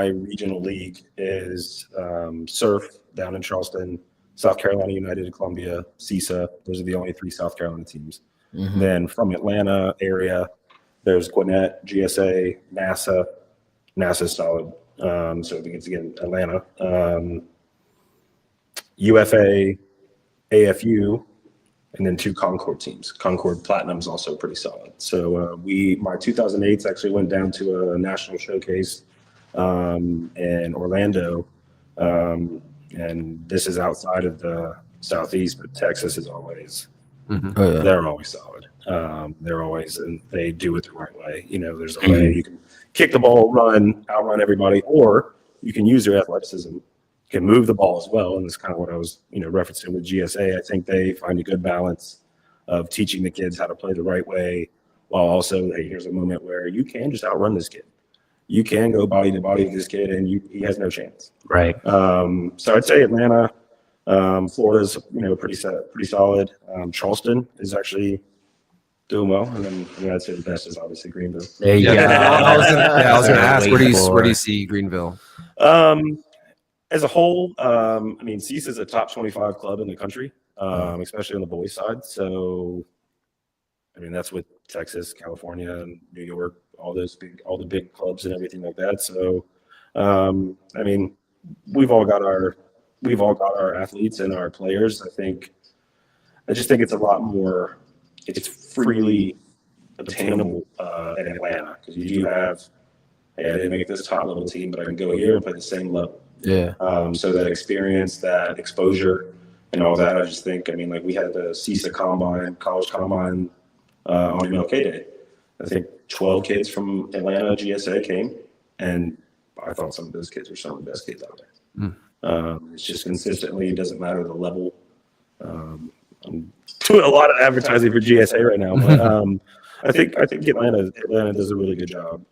regional league is Surf down in Charleston, South Carolina United, Columbia, CESA. Those are the only 3 South Carolina teams. Then from Atlanta area, there's Gwinnett, GSA, NASA. NASA's solid. So we get to get Atlanta. UFA, AFU, and then 2 Concord teams. Concord Platinum is also pretty solid. So my 2008s actually went down to a national showcase in Orlando. And this is outside of the Southeast, but Texas is always, Oh, yeah. they're always solid. And they do it the right way. There's a way you can kick the ball, outrun everybody, or you can use your athleticism, can move the ball as well. And that's kind of what I was, referencing with GSA. I think they find a good balance of teaching the kids how to play the right way, while also, hey, here's a moment where you can just outrun this kid. You can go body to body with this kid, and he has no chance. Right. So I'd say Atlanta, Florida's, pretty solid. Charleston is actually doing well, and then I'd say the best is obviously Greenville. There you go. I was going to ask, where do Wait you see Greenville? As a whole, CESA is a top 25 club in the country, especially on the boys' side. So, that's with Texas, California, and New York, all the big clubs and everything like that. So, we've all got our athletes and our players. I just think it's a lot more. It's freely obtainable in Atlanta because you do have. Hey, I didn't make this top level team, but I can go here and play the same level. Yeah. So that experience, that exposure, and all that, I just think, we had the CESA Combine, college combine on MLK Day. I think 12 kids from Atlanta GSA came, and I thought some of those kids were some of the best kids out there. It's just consistently, it doesn't matter the level. I'm doing a lot of advertising for GSA right now, but I think Atlanta does a really good job.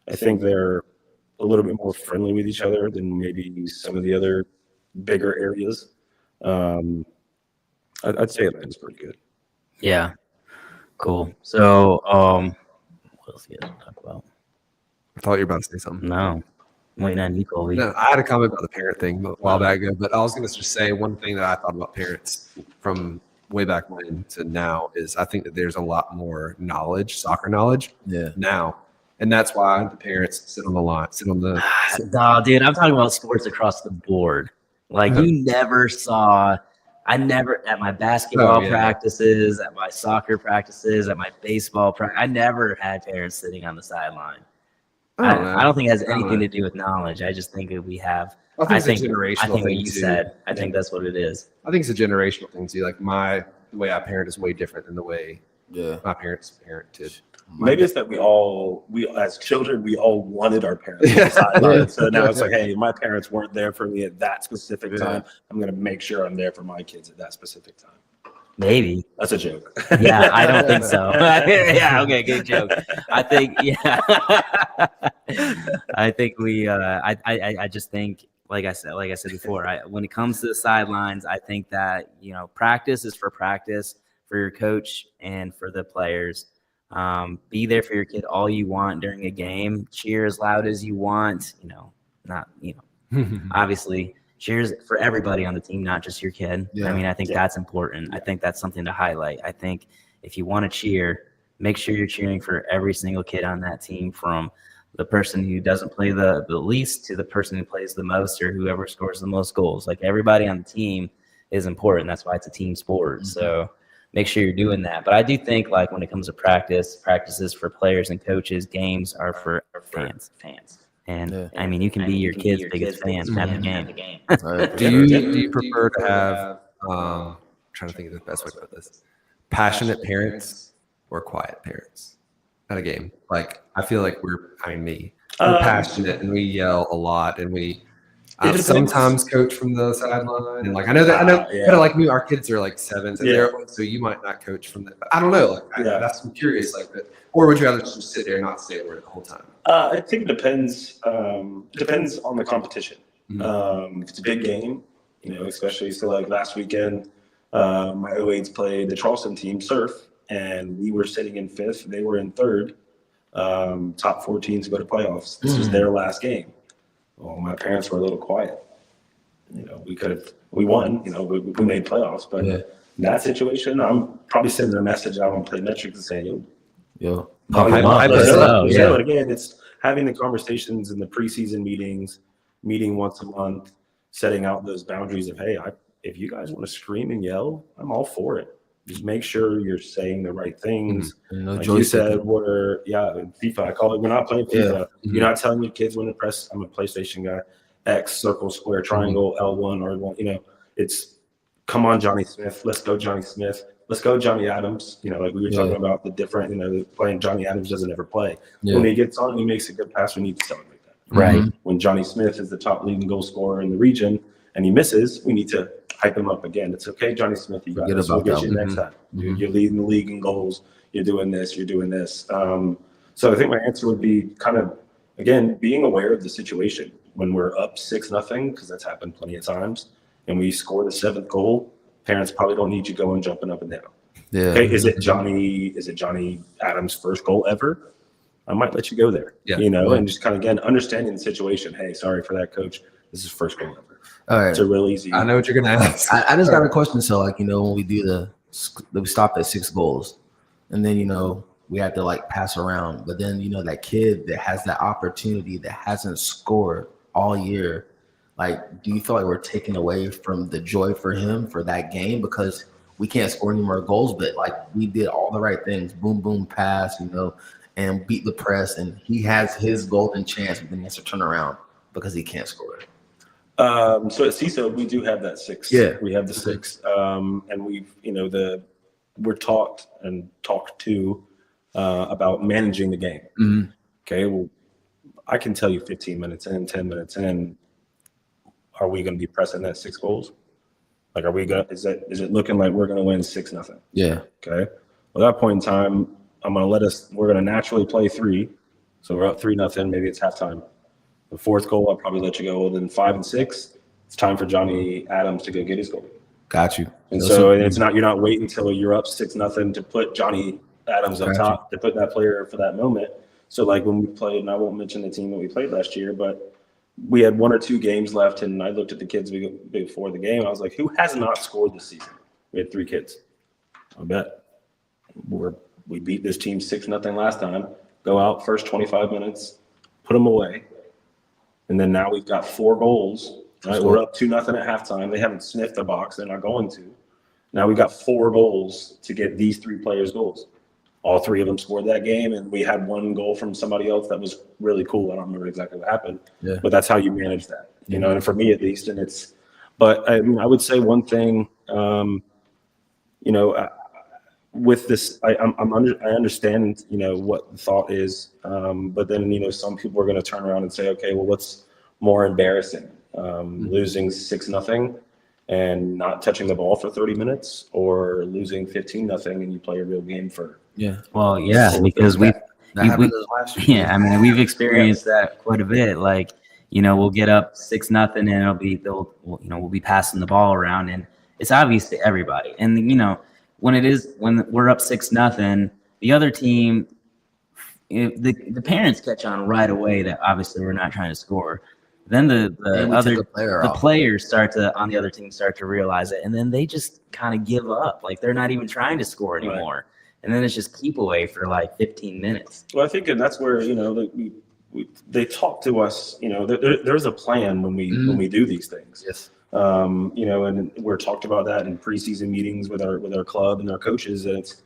I think they're a little bit more friendly with each other than maybe some of the other bigger areas. I'd say Atlanta's pretty good. Yeah. Cool. So, what else you guys want to talk about? I thought you were about to say something. No. I'm waiting on you, Colby. No, I had a comment about the parent thing a while back ago, but I was going to just say one thing that I thought about parents from way back when to now is I think that there's a lot more knowledge, soccer knowledge now. And that's why the parents sit on the line, No, dude, I'm talking about sports across the board. Like you never saw, I never at my basketball practices, at my soccer practices, at my baseball practice, I never had parents sitting on the sideline. I don't think it has anything to do with knowledge. I just think that we have. I think it's a generational I think thing what you too. said. I think that's what it is. I think it's a generational thing too. Like the way I parent is way different than the way my parents parented. Maybe it's that we as children, we all wanted our parents on the sideline. So now it's like, hey, my parents weren't there for me at that specific time. I'm going to make sure I'm there for my kids at that specific time. Maybe. That's a joke. Yeah, I don't think so. Yeah, okay, good joke. I think, I think I just think, like I said before, when it comes to the sidelines, I think that, practice is for practice, for your coach and for the players. Be there for your kid all you want during a game. Cheer as loud as you want. Obviously cheers for everybody on the team, not just your kid. I mean, I think that's important. I think that's something to highlight. I think if you want to cheer, make sure you're cheering for every single kid on that team, from the person who doesn't play the least to the person who plays the most or whoever scores the most goals. Like, everybody on the team is important. That's why it's a team sport. So make sure you're doing that. But I do think, like, when it comes to practices for players and coaches, games are for fans. And I mean, you can be your kid's biggest fans at the game. Do you prefer to have, I'm trying to think of the best way to put this, passionate parents or quiet parents at a game? Like, I feel like we're passionate and we yell a lot, and we sometimes coach from the sideline. And like, I know, but like me, our kids are like 7, so you might not coach from that. But I don't know. Like, I'm curious, like that. Or would you rather just sit there and not say a word the whole time? I think it depends. Depends on the competition. If it's a big game, especially so like last weekend, my O8s played the Charleston team, Surf, and we were sitting in 5th. They were in 3rd. Top 4 teams go to playoffs. This was their last game. Well, my parents were a little quiet. We won. We made playoffs, but in that situation, I'm probably sending a message out on Playmetrics and saying, Pump them up. But again, it's having the conversations in the preseason meeting once a month, setting out those boundaries of, hey, if you guys want to scream and yell, I'm all for it. Just make sure you're saying the right things. Like you said, in FIFA, I call it, we're not playing FIFA. You're not telling your kids when to press, I'm a PlayStation guy, X, circle, square, triangle, L1, R1. It's, come on, Johnny Smith. Let's go, Johnny Smith. Let's go, Johnny Adams. Like we were talking about the different, playing Johnny Adams doesn't ever play. When he gets on, he makes a good pass, we need to celebrate that. Right. When Johnny Smith is the top leading goal scorer in the region and he misses, we need to hype him up again. It's okay, Johnny Smith, you got this. We'll get you next time. You're leading the league in goals. You're doing this. So I think my answer would be kind of, again, being aware of the situation. When we're up 6-0, because that's happened plenty of times, and we score the 7th goal, parents probably don't need you going jumping up and down. Okay, is it Johnny Adams' first goal ever? I might let you go there. And just kind of, again, understanding the situation. Hey, sorry for that, coach. This is first goal ever. All right. It's a real easy. I know what you're gonna ask. I just got a question. So, like, when we do we stop at 6 goals, and then we have to like pass around. But then that kid that has that opportunity that hasn't scored all year, like, do you feel like we're taking away from the joy for him for that game because we can't score any more goals? But like, we did all the right things, boom, boom, pass, and beat the press, and he has his golden chance, but then he has to turn around because he can't score it. So at CESA, we do have that 6. We have the 6, and we've we're talked to about managing the game. Okay, well, I can tell you 15 minutes in, 10 minutes in, are we going to be pressing that 6 goals? Like, are we going? Is it looking like we're going to win 6-0? Yeah. Okay. Well, at that point in time, we're going to naturally play 3. So we're up 3-0. Maybe it's halftime. The 4th goal, I'll probably let you go. Then 5 and 6, it's time for Johnny Adams to go get his goal. Got you. And so it's not, you're not waiting until you're up 6-0 to put Johnny Adams up top, to put that player for that moment. So like when we played, and I won't mention the team that we played last year, but we had 1 or 2 games left, and I looked at the kids before the game. I was like, who has not scored this season? We had 3 kids. I bet we beat this team 6-0 last time. Go out first 25 minutes, put them away, and then now we've got 4 goals. Right, we're up 2-0 at halftime. They haven't sniffed the box. They're not going to. Now we got 4 goals to get these 3 players goals. All 3 of them scored that game, and we had 1 goal from somebody else that was really cool. I don't remember exactly what happened, but that's how you manage that, you know. And for me, at least, and it's. But I mean, I would say one thing, you know, with this, I understand, you know, what the thought is, but then, you know, some people are going to turn around and say, okay, well, what's more embarrassing, losing 6-0 and not touching the ball for 30 minutes, or losing 15-0 and you play a real game for. Well, yeah, because that happened last year. yeah, I mean, we've experienced that quite a bit. Like, you know, we'll get up 6-0 and we'll be passing the ball around, and it's obvious to everybody. And, you know, when we're up 6-0, the other team, the parents catch on right away that obviously we're not trying to score. Then the players on the other team start to realize it, and then they just kind of give up. Like, they're not even trying to score anymore. Right. And then it's just keep away for like 15 minutes. Well, I think that's where, you know, they talk to us, you know, there's a plan when we do these things. Yes. You know, and we're talked about that in preseason meetings with our club and our coaches. And it's,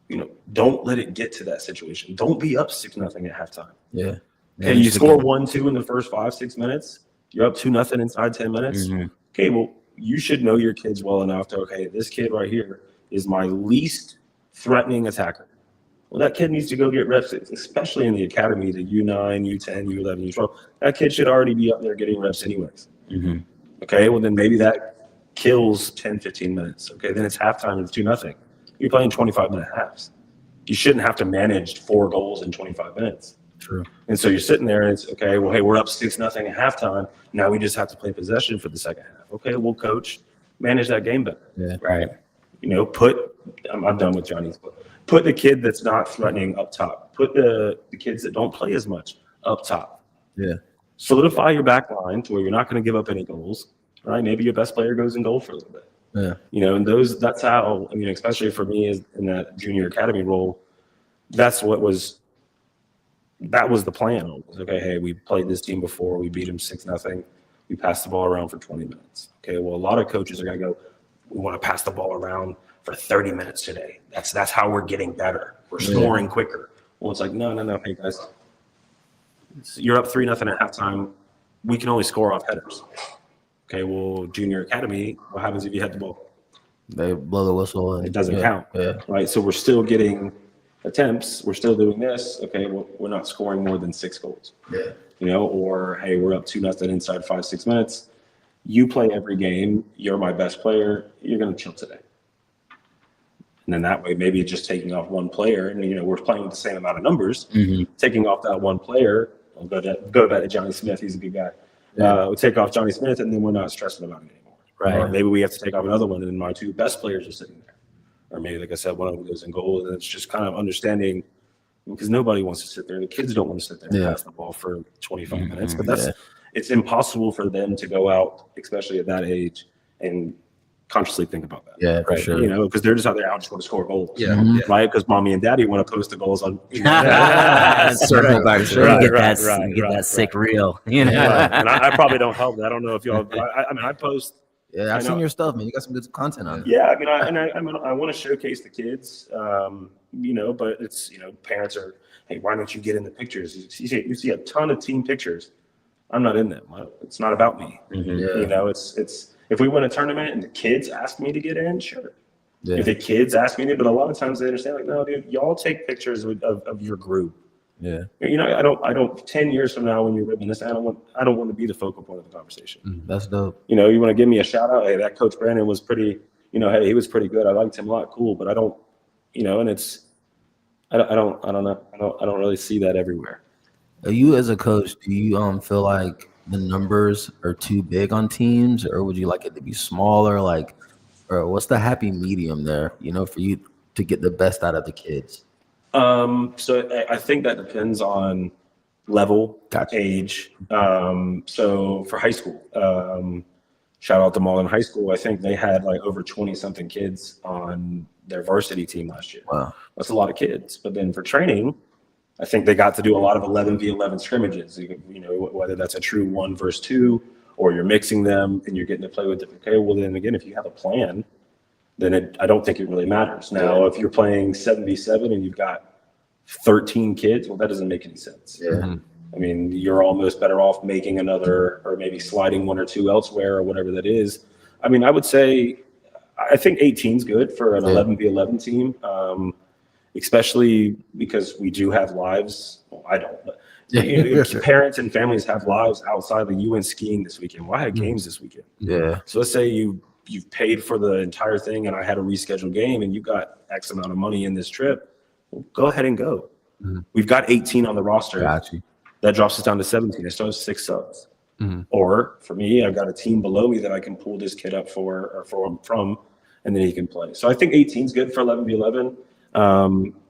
you know, don't let it get to that situation. Don't be up 6-0 at halftime. Yeah. Okay, you score 1-2 in the first 5-6 minutes. You're up 2-0 inside 10 minutes. Mm-hmm. Okay, well, you should know your kids well enough to, okay, this kid right here is my least threatening attacker. Well, that kid needs to go get reps, especially in the academy, the U9, U10, U11, U12. That kid should already be up there getting reps anyways. Mm-hmm. Okay, well, then maybe that kills 10, 15 minutes. Okay, then it's halftime, it's 2-0. You're playing 25-minute halves. You shouldn't have to manage 4 goals in 25 minutes. True. And so you're sitting there and it's, okay, well, hey, we're up 6-0 at halftime. Now we just have to play possession for the second half. Okay, well, coach, manage that game better. Yeah. Right. You know, I'm done with Johnny's, but put the kid that's not threatening up top. Put the kids that don't play as much up top. Yeah. Solidify your back line to where you're not going to give up any goals. Right. Maybe your best player goes in goal for a little bit. Yeah. You know, and that's how, I mean, especially for me as in that junior academy role, that was the plan. Okay, hey, we played this team before. We beat them 6-0. We passed the ball around for 20 minutes. Okay, well, a lot of coaches are going to go, we want to pass the ball around for 30 minutes today. That's how we're getting better. We're scoring quicker. Well, it's like, no. Hey, guys, you're up 3-0 at halftime. We can only score off headers. Okay, well, junior academy, what happens if you head the ball? They blow the whistle. And it doesn't count. Yeah. Right, so we're still getting attempts. We're still doing this. Okay, well, we're not scoring more than 6 goals. Yeah. You know, or, hey, we're up 2-0 inside 5-6 minutes. You play every game. You're my best player. You're going to chill today. And then that way, maybe just taking off one player, and, you know, we're playing with the same amount of numbers. Mm-hmm. Taking off that one player, I'll go back to Johnny Smith. He's a good guy. Yeah. We'll take off Johnny Smith, and then we're not stressing about it anymore. Right. Or maybe we have to take off another one, and then my 2 best players are sitting there. Or maybe, like I said, one of them goes in goal, and it's just kind of understanding, because nobody wants to sit there. The kids don't want to sit there and pass the ball for 25 minutes. But it's impossible for them to go out, especially at that age, and consciously think about that. Yeah, for right? sure. You know, because they're just out there, I just want to score goals. Yeah. Mm-hmm. Right? Because mommy and daddy want to post the goals on. Circle back. Get that sick reel. You know? And I probably don't help that. I don't know if y'all. I mean, I post. Yeah, I've seen your stuff, man. You got some good content on it. Yeah, I mean, I want to showcase the kids, you know, but it's, you know, parents are, hey, why don't you get in the pictures? You see a ton of team pictures. I'm not in them. It's not about me. Mm-hmm. Yeah. You know, it's if we win a tournament and the kids ask me to get in, sure. Yeah. If the kids ask me to, but a lot of times they understand, like, no, dude, y'all take pictures of your group. Yeah. You know, I don't 10 years from now when you're ribbing this, I don't want to be the focal point of the conversation. That's dope. You know, you want to give me a shout out, hey, that Coach Brandon was pretty, you know, hey, he was pretty good. I liked him a lot, cool, but I don't, you know, and it's I don't know. I don't really see that everywhere. You as a coach, do you feel like the numbers are too big on teams, or would you like it to be smaller? Like, or what's the happy medium there, you know, for you to get the best out of the kids? So I think that depends on level, Gotcha. age. So for high school, shout out to Mullen High School. I think they had like over 20 something kids on their varsity team last year. Wow. That's a lot of kids. But then for training, I think they got to do a lot of 11v11 scrimmages. You know, whether that's a true 1 versus 2, or you're mixing them and you're getting to play with different. Okay, well then again, if you have a plan, then I don't think it really matters. Now, if you're playing 7v7 and you've got 13 kids, well, that doesn't make any sense. Yeah. I mean, you're almost better off making another, or maybe sliding 1 or 2 elsewhere, or whatever that is. I mean, I would say, I think 18 is good for an 11v11 team, especially because we do have lives. Well, I don't, but parents and families have lives outside. Like you went skiing this weekend. Well, I had games this weekend. Yeah. So let's say you've paid for the entire thing, and I had a rescheduled game, and you got X amount of money in this trip. Well, go ahead and go. We've got 18 on the roster. Got you. That drops us down to 17. I still have 6 subs. Or for me, I've got a team below me that I can pull this kid up from, and then he can play. So I think 18 is good for 11v11.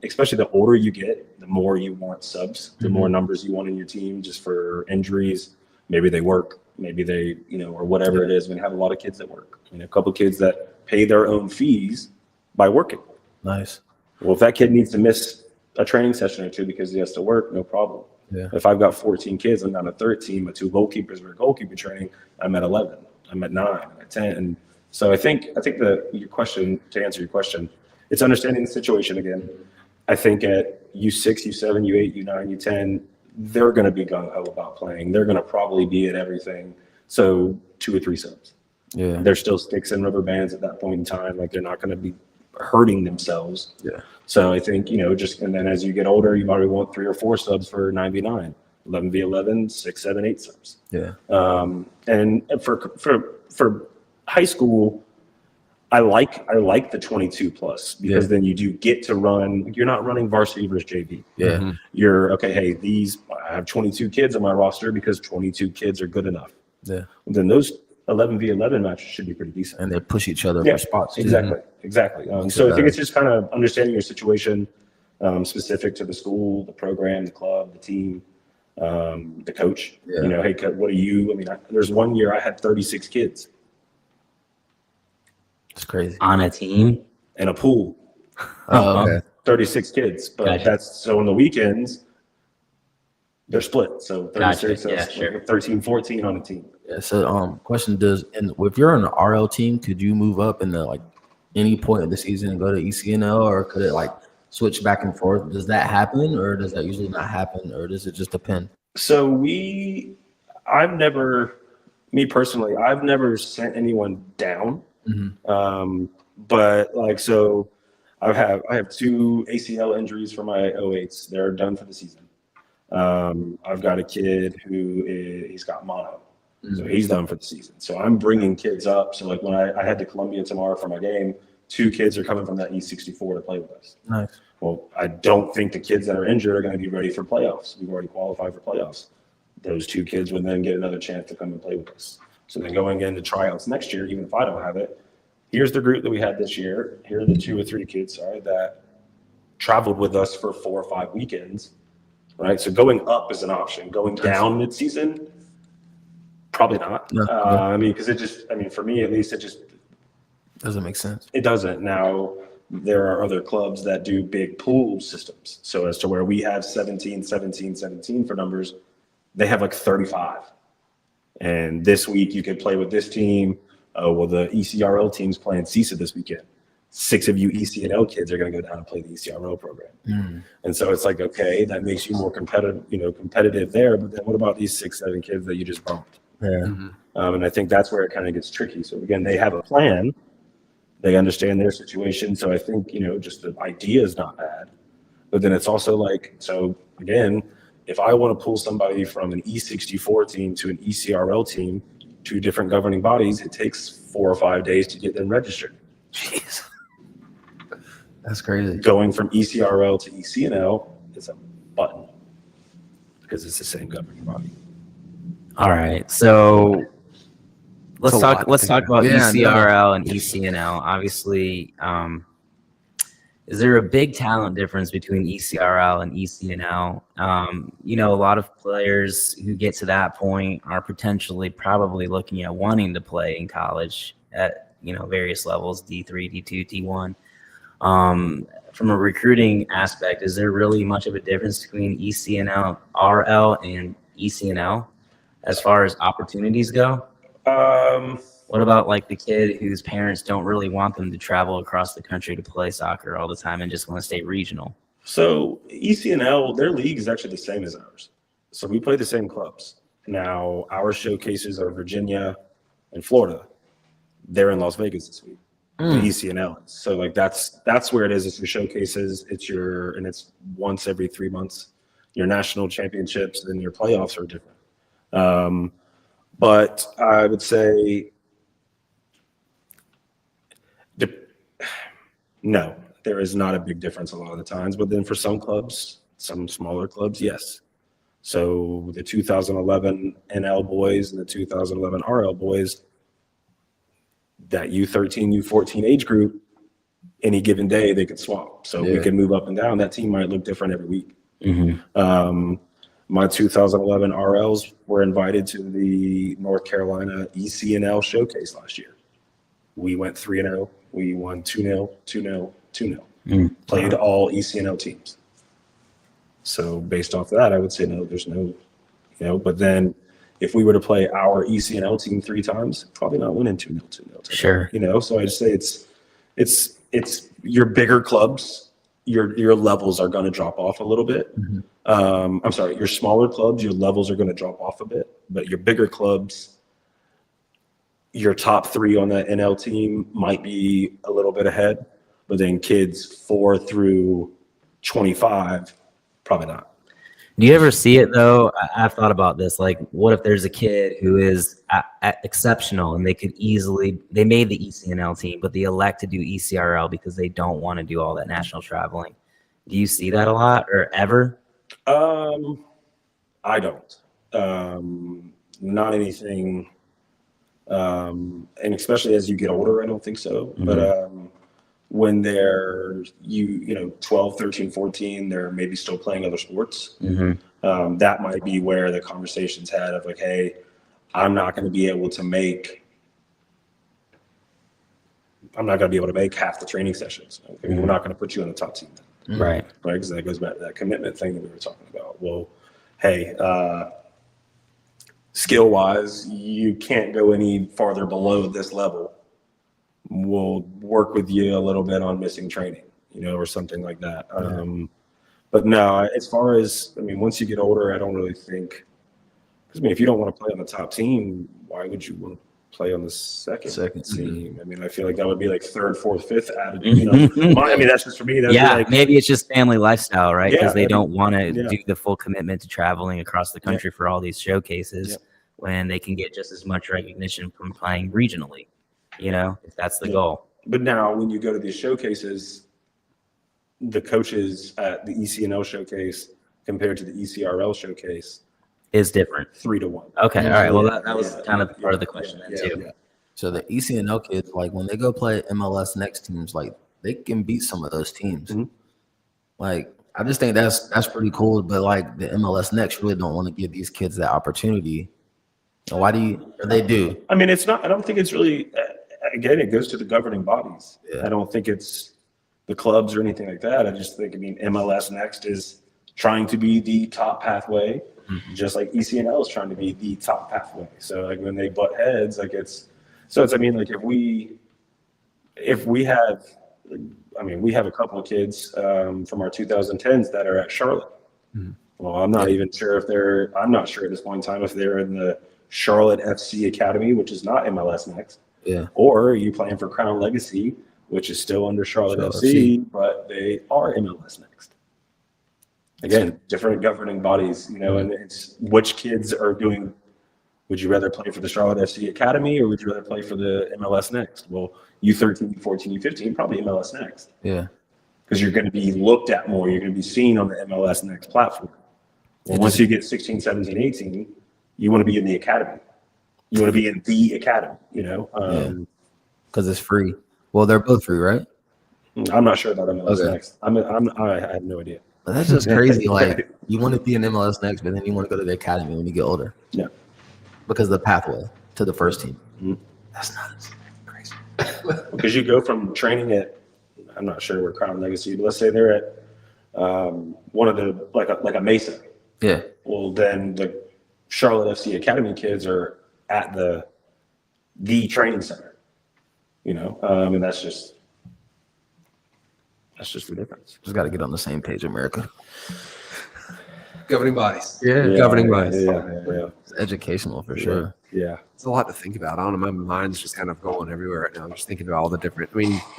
Especially the older you get, the more you want subs, the more numbers you want in your team, just for injuries. Maybe they work, maybe they, or whatever it is. We have a lot of kids that work. A couple of kids that pay their own fees by working. Nice. Well, if that kid needs to miss a training session or 2 because he has to work, no problem. Yeah. If I've got 14 kids, I'm down to 13, but 2 goalkeepers were goalkeeper training, I'm at 11, I'm at 9, I'm at 10. And so I think your question, to answer your question, it's understanding the situation again. I think at U6, U7, U8, U9, U10, they're going to be gung-ho about playing. They're going to probably be at everything. So 2 or 3 subs. Yeah. They're still sticks and rubber bands at that point in time. Like they're not going to be hurting themselves. Yeah. So I think, and then as you get older, you probably want 3 or 4 subs for 9v9, 11v11, 6, 7, 8 subs. Yeah. And for high school, I like the 22 plus because then you do get to run. You're not running varsity versus JV. Yeah. You're okay. Hey, I have 22 kids on my roster because 22 kids are good enough. Yeah. Then those 11v11 matches should be pretty decent. And they push each other for spots. Too. Exactly. So I think it's just kind of understanding your situation, specific to the school, the program, the club, the team, the coach. Yeah. Hey, what are you? I mean, there's one year I had 36 kids. It's crazy. On a team? In a pool. Oh, okay. 36 kids. But Gotcha. that's so on the weekends, they're split. So 36, Gotcha. Yeah, so sure. 13, 14 on a team. Yeah. So, question if you're on an RL team, could you move up in the any point of the season and go to ECNL, or could it switch back and forth? Does that happen, or does that usually not happen, or does it just depend? So I've never sent anyone down. But I have 2 ACL injuries for my 08s. They're done for the season. I've got a kid he's got mono, so he's done for the season. So I'm bringing kids up. So when I head to Columbia tomorrow for my game, 2 kids are coming from that E64 to play with us. Nice. Well, I don't think the kids that are injured are going to be ready for playoffs. We've already qualified for playoffs. Those 2 kids would then get another chance to come and play with us. So then going into tryouts next year, even if I don't have it, here's the group that we had this year. Here are the 2 or 3 kids, that traveled with us for 4 or 5 weekends, right? So going up is an option. Going down mid-season, probably not. No. For me at least, it just Doesn't make sense. It doesn't. Now, there are other clubs that do big pool systems. So as to where we have 17 for numbers, they have 35. And this week you could play with this team. The ECRL team's playing CESA this weekend. 6 of you ECNL kids are going to go down and play the ECRL program. And so it's okay, that makes you more competitive there. But then what about these 6, 7 kids that you just bumped? Yeah. And I think that's where it kind of gets tricky. So again, they have a plan. They understand their situation. So I think, just the idea is not bad. But then it's also so again, if I want to pull somebody from an E64 team to an ECRL team, 2 different governing bodies, it takes 4 or 5 days to get them registered. Jeez. That's crazy. Going from ECRL to ECNL is a button because it's the same governing body. All right. So let's talk about Yeah, ECRL and ECNL. Obviously, Is there a big talent difference between ECRL and ECNL? You know, a lot of players who get to that point are potentially probably looking at wanting to play in college at, you know, various levels, D3, D2, D1. From a recruiting aspect, is there really much of a difference between ECNL-RL and ECNL as far as opportunities go? What about like the kid whose parents don't really want them to travel across the country to play soccer all the time and just want to stay regional? So ECNL, their league is actually the same as ours. So we play the same clubs. Now, our showcases are Virginia and Florida. They're in Las Vegas this week. The ECNL. So like that's where it is. It's your showcases. It's once every 3 months. Your national championships and your playoffs are different. But I would say no, there is not a big difference a lot of the times. But then for some clubs, some smaller clubs, yes. So the 2011 NL boys and the 2011 RL boys, that U13, U14 age group, any given day they could swap. So we could move up and down. That team might look different every week. My 2011 RLs were invited to the North Carolina ECNL showcase last year. We went 3-0. We won 2-0, 2-0, 2-0. Played all ECNL teams. So based off that, I would say no, there's no, but then if we were to play our ECNL team 3 times, probably not winning 2-0, 2-0. Sure. So I just say it's your bigger clubs, your levels are going to drop off a little bit. I'm sorry, your smaller clubs, your levels are going to drop off a bit, but your bigger clubs, your top 3 on that NL team might be a little bit ahead, but then kids 4 through 25, probably not. Do you ever see it though? I've thought about this. Like, what if there's a kid who is exceptional and they made the ECNL team, but they elect to do ECRL because they don't want to do all that national traveling? Do you see that a lot or ever? I don't. Not anything. And especially as you get older, I don't think so. But when they're 12, 13, 14, they're maybe still playing other sports. That might be where the conversation's had of like, hey, I'm not going to be able to make half the training sessions. Okay? We're not going to put you on the top team. Right. Because that goes back to that commitment thing that we were talking about. Well, hey, skill-wise, you can't go any farther below this level. We'll work with you a little bit on missing training, or something like that. But no, as far as, once you get older, I don't really think, because if you don't want to play on the top team, why would you want to play on the second team? I feel like that would be like 3rd, 4th, 5th added. That's just for me. Maybe it's just family lifestyle, right? Because they don't want to do the full commitment to traveling across the country for all these showcases when they can get just as much recognition from playing regionally, if that's the goal. But now when you go to these showcases, the coaches at the ECNL showcase compared to the ECRL showcase is different. 3-1. Okay. All right. Well, that was kind of part of the question then too. Yeah. So the ECNL kids, like when they go play MLS Next teams, like they can beat some of those teams. Like I just think that's pretty cool. But like the MLS Next really don't want to give these kids that opportunity. Why do they do? It's not. I don't think it's really. Again, it goes to the governing bodies. I don't think it's the clubs or anything like that. I just think, MLS Next is trying to be the top pathway, just like ECNL is trying to be the top pathway. So like when they butt heads, like if we have a couple of kids from our 2010s that are at Charlotte. Well, I'm not sure at this point in time if they're in the Charlotte FC Academy, which is not MLS Next. Or are you playing for Crown Legacy, which is still under Charlotte FC, but they are MLS Next. Again, different governing bodies, and it's which kids are doing. Would you rather play for the Charlotte FC Academy or would you rather play for the MLS Next? Well, U13, U14, U15, probably MLS Next. Yeah. Because you're going to be looked at more. You're going to be seen on the MLS Next platform. Well, once you get 16, 17, 18, you want to be in the academy. You want to be in the academy, because it's free. Well, they're both free, right? I'm not sure about MLS Okay. Next. I have no idea. But that's just crazy. Like you want to be in MLS Next, but then you want to go to the academy when you get older. Yeah. Because of the pathway to the first team. Mhm. That's nuts. Crazy. Because you go from training at, I'm not sure where Crown Legacy, but let's say they're at one of the like a Mesa. Yeah. Well, then the Charlotte FC Academy kids are at the training center. And that's just the difference. Just got to get on the same page, America. Governing bodies. Yeah. Governing bodies. Yeah. It's educational for sure. Yeah. It's a lot to think about. I don't know. My mind's just kind of going everywhere right now. I'm just thinking about all the different,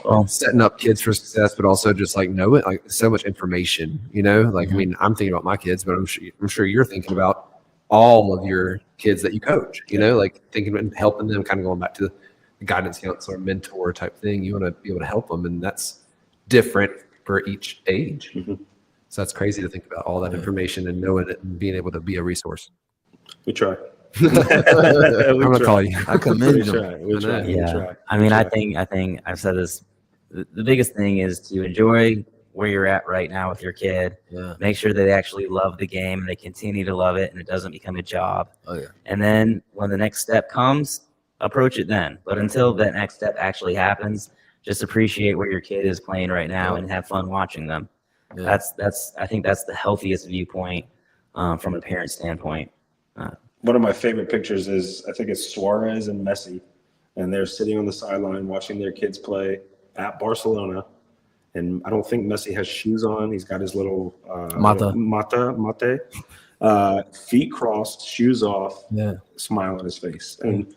Well, setting up kids for success, but also just like like so much information, Like, I'm thinking about my kids, but I'm sure you're thinking about all of your kids that you coach, like thinking about helping them, kind of going back to the guidance counselor, mentor type thing. You want to be able to help them. And that's different for each age. Mm-hmm. So that's crazy to think about all that information and knowing it and being able to be a resource. We try. I'm gonna call you. I commend We you. try. We try. We yeah. try. I mean, I think I've said this. The biggest thing is to enjoy where you're at right now with your kid. Yeah. Make sure that they actually love the game and they continue to love it and it doesn't become a job. Oh yeah. And then when the next step comes, approach it then. But until that next step actually happens, just appreciate where your kid is playing right now and have fun watching them. Yeah. I think that's the healthiest viewpoint from a parent standpoint. One of my favorite pictures is, I think it's Suarez and Messi, and they're sitting on the sideline watching their kids play at Barcelona. And I don't think Messi has shoes on. He's got his little mate, feet crossed, shoes off, smile on his face. And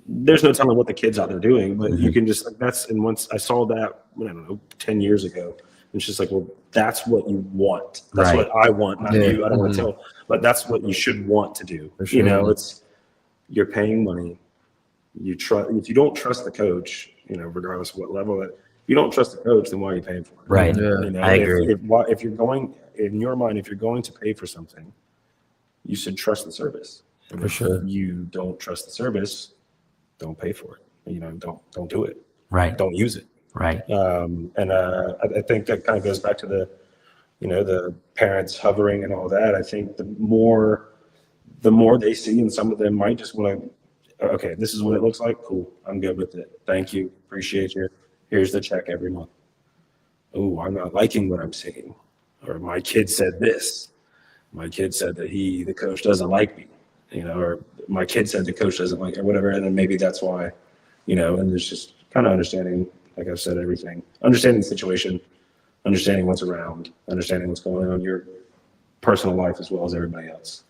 there's no telling what the kids out there doing, but you can just and once I saw that, I don't know, 10 years ago, it's just like, well, that's what you want. That's what I want, not you. I don't want to tell, but that's what you should want to do. Sure. It's you're paying money. You trust. If you don't trust the coach, regardless of what level, if you don't trust the coach, then why are you paying for it? Right. Yeah. I agree. If you're going in your mind, if you're going to pay for something, you should trust the service. And For sure. If you don't trust the service, don't pay for it. Don't do it. Right. Don't use it. Right. I think that kind of goes back to the parents hovering and all that. I think the more they see, and some of them might just want to, okay, this is what it looks like. Cool. I'm good with it. Thank you. Appreciate you. Here's the check every month. Oh, I'm not liking what I'm seeing. Or my kid said this. My kid said that the coach doesn't like me, or my kid said the coach doesn't like, or whatever. And then maybe that's why, and there's just kind of understanding, like I've said, everything, understanding the situation, understanding what's around, understanding what's going on in your personal life as well as everybody else,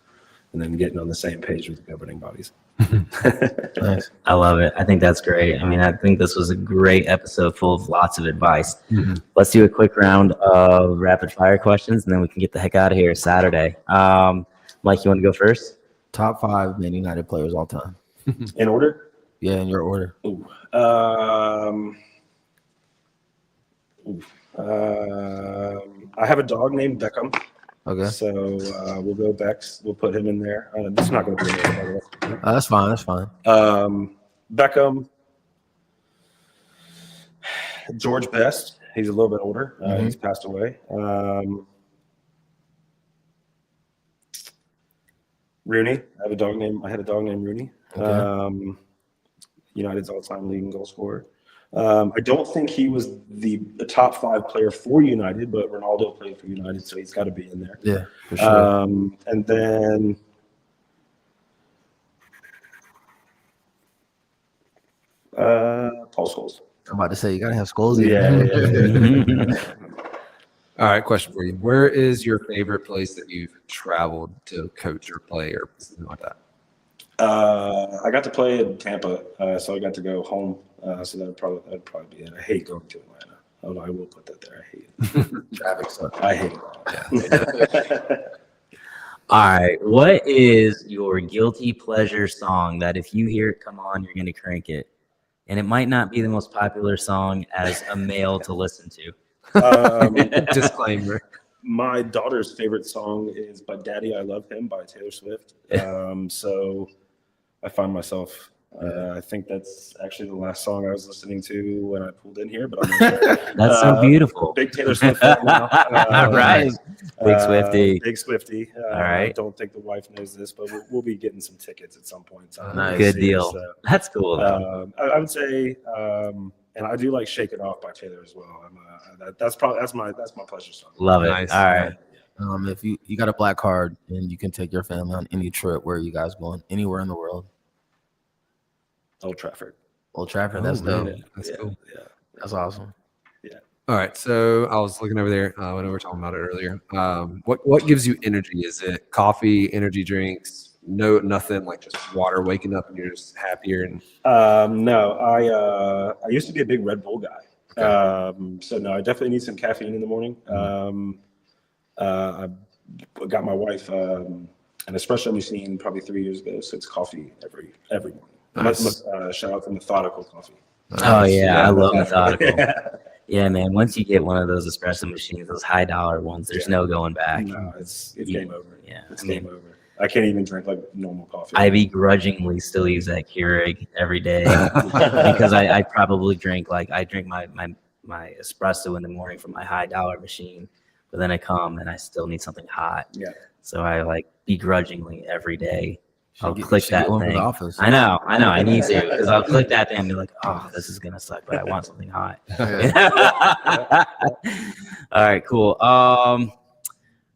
and then getting on the same page with the governing bodies. Nice. I love it. I think that's great. I mean, I think this was a great episode full of lots of advice. Let's do a quick round of rapid fire questions, and then we can get the heck out of here Saturday. Mike, you want to go first? Top 5 Man United players all time. In order? Yeah, in your order. I have a dog named Beckham. Okay. So we'll go Bex. We'll put him in there. This is not going to be in there, by the way. That's fine. That's fine. Beckham. George Best. He's a little bit older. He's passed away. Rooney. I had a dog named Rooney. Okay. United's all-time leading goal scorer. I don't think he was the top 5 player for United, but Ronaldo played for United, so he's got to be in there. Yeah, for sure. And then Paul Scholes. I'm about to say you gotta have Scholes. All right, question for you. Where is your favorite place that you've traveled to coach or play or something like that? I got to play in Tampa, so I got to go home. So that'd probably be it. I hate going to Atlanta. Oh, I will put that there. I hate it. Traffic sucks. I hate it. All right. What is your guilty pleasure song that if you hear it come on, you're going to crank it? And it might not be the most popular song as a male to listen to. Disclaimer. My daughter's favorite song is by Daddy I Love Him by Taylor Swift. So I find myself I think that's actually the last song I was listening to when I pulled in here, but I'm not sure. That's so beautiful. Big Taylor Swift fan now. Right. Big Swiftie. Big Swiftie. All right. I don't think the wife knows this, but we'll be getting some tickets at some point in time. Nice. Good this deal. year, so. That's cool. Though. I would say, and I do like "Shake It Off" by Taylor as well. That's my pleasure song. Love it. Nice. All right. If you got a black card and you can take your family on any trip, where are you guys going? Anywhere in the world? Old Trafford. Old Trafford. Oh, That's man. dope. That's Yeah, cool. Yeah. That's awesome. All right, so I was looking over there. I know we were talking about it earlier. What gives you energy? Is it coffee, energy drinks? No, nothing, like just water. Waking up and you're just happier. And No, I used to be a big Red Bull guy. Okay. So no, I definitely need some caffeine in the morning. I got my wife an espresso machine probably 3 years ago, so it's coffee every morning. Nice. Shout out to Methodical Coffee. Oh yeah, I love Yeah. Methodical. Yeah, man. Once you get one of those espresso machines, those high dollar ones, there's no going back. No, it's You- game over. Yeah, It's I mean, game over. I can't even drink like normal coffee. I begrudgingly still use that Keurig every day because I probably drink my espresso in the morning from my high dollar machine, but then I come and I still need something hot. Yeah. So I like begrudgingly every day. I'll Should click should that one for thing. the office. I know, I need to because I'll click that thing and be like, oh, this is gonna suck, but I want something hot. All right, cool.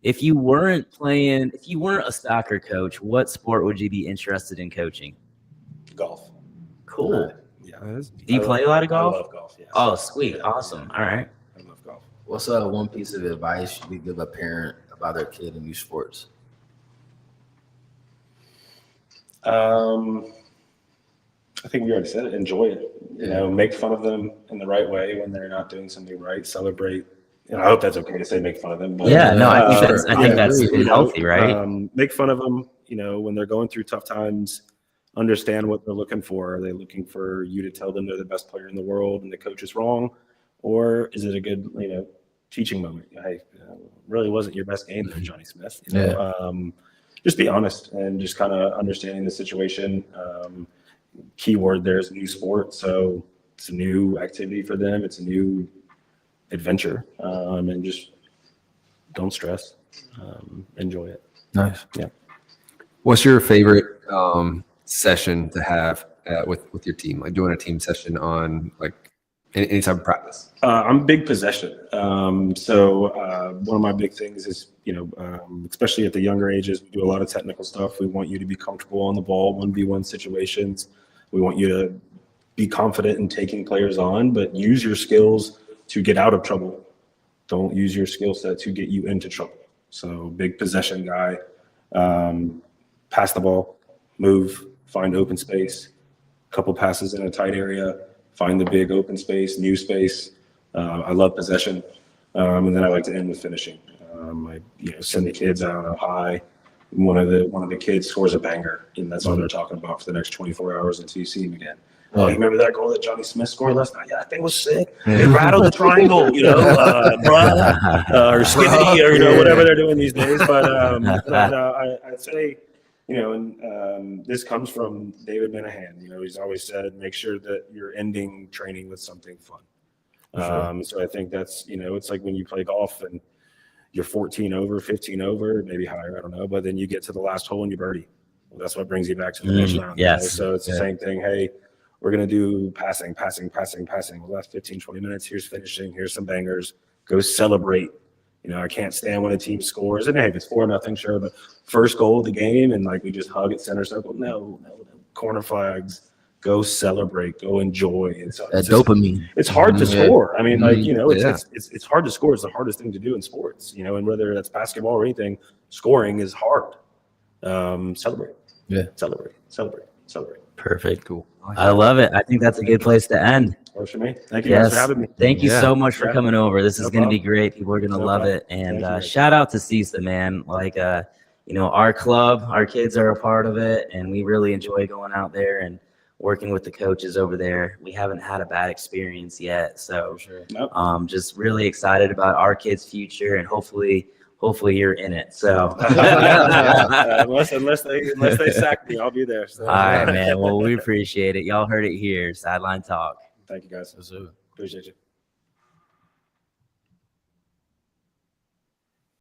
If you weren't a soccer coach, what sport would you be interested in coaching? Golf. Cool. Yeah. Do you play a lot of golf? I love golf. Yes. Oh, sweet, Yeah. awesome. All right. I love golf. What's one piece of advice you give a parent about their kid in new sports? I think we already said it. Enjoy it. You know, make fun of them in the right way when they're not doing something right. Celebrate. And I hope that's okay to say make fun of them. But, Yeah, no, I think sure. that's You know, healthy, right? Make fun of them. You know, when they're going through tough times, understand what they're looking for. Are they looking for you to tell them they're the best player in the world and the coach is wrong, or is it a good, teaching moment? Hey, really wasn't your best game there, Johnny Smith. Just be honest and just kind of understanding the situation. Keyword there is new sport, so it's a new activity for them. It's a new adventure, and just don't stress. Enjoy it. Nice. Yeah. What's your favorite session to have with your team? Like doing a team session on like any type of practice? I'm big possession. So one of my big things is, especially at the younger ages, we do a lot of technical stuff. We want you to be comfortable on the ball, 1v1 situations. We want you to be confident in taking players on, but use your skills to get out of trouble. Don't use your skill set to get you into trouble. So big possession guy, pass the ball, move, find open space, couple passes in a tight area, find the big open space, new space. I love possession. And then I like to end with finishing. I send the kids out on a high. One of the kids scores a banger, and that's all they're talking about for the next 24 hours until you see him again. Oh, you remember that goal that Johnny Smith scored last night? Yeah, that thing was sick. It rattled the triangle, or skinny, or whatever they're doing these days. But I'd say, and this comes from David Minahan. He's always said, make sure that you're ending training with something fun. Sure. So I think that's, it's like when you play golf and you're 14 over, 15 over, maybe higher, I don't know. But then you get to the last hole and you birdie. Well, that's what brings you back to the finish line. Yes. So it's the same thing. Hey, we're going to do passing. Well, last 15, 20 minutes. Here's finishing. Here's some bangers. Go celebrate. I can't stand when a team scores. And hey, if it's 4-0, sure. But first goal of the game and we just hug at center circle. No. Corner flags. Go celebrate. Go enjoy. And so That dopamine. it's hard to score. I mean, Yeah. it's hard to score. It's the hardest thing to do in sports. And whether that's basketball or anything, scoring is hard. Celebrate. Yeah. Celebrate. Perfect. Cool. I love it. I think that's a good place to end. Works for me. Thank you guys for having me. Thank you Yeah. so much for Yeah. coming over. This is No going to be problem. great. People are going to No love problem. it. And Thank you. shout out to CESA, man. Our club, our kids are a part of it, and we really enjoy going out there and working with the coaches over there. We haven't had a bad experience yet. So Nope. just really excited about our kids' future, and hopefully hopefully you're in it. So unless they sack me, I'll be there. So. all right, man. Well, we appreciate it. Y'all heard it here. Sideline Talk. Thank you, guys. Appreciate you.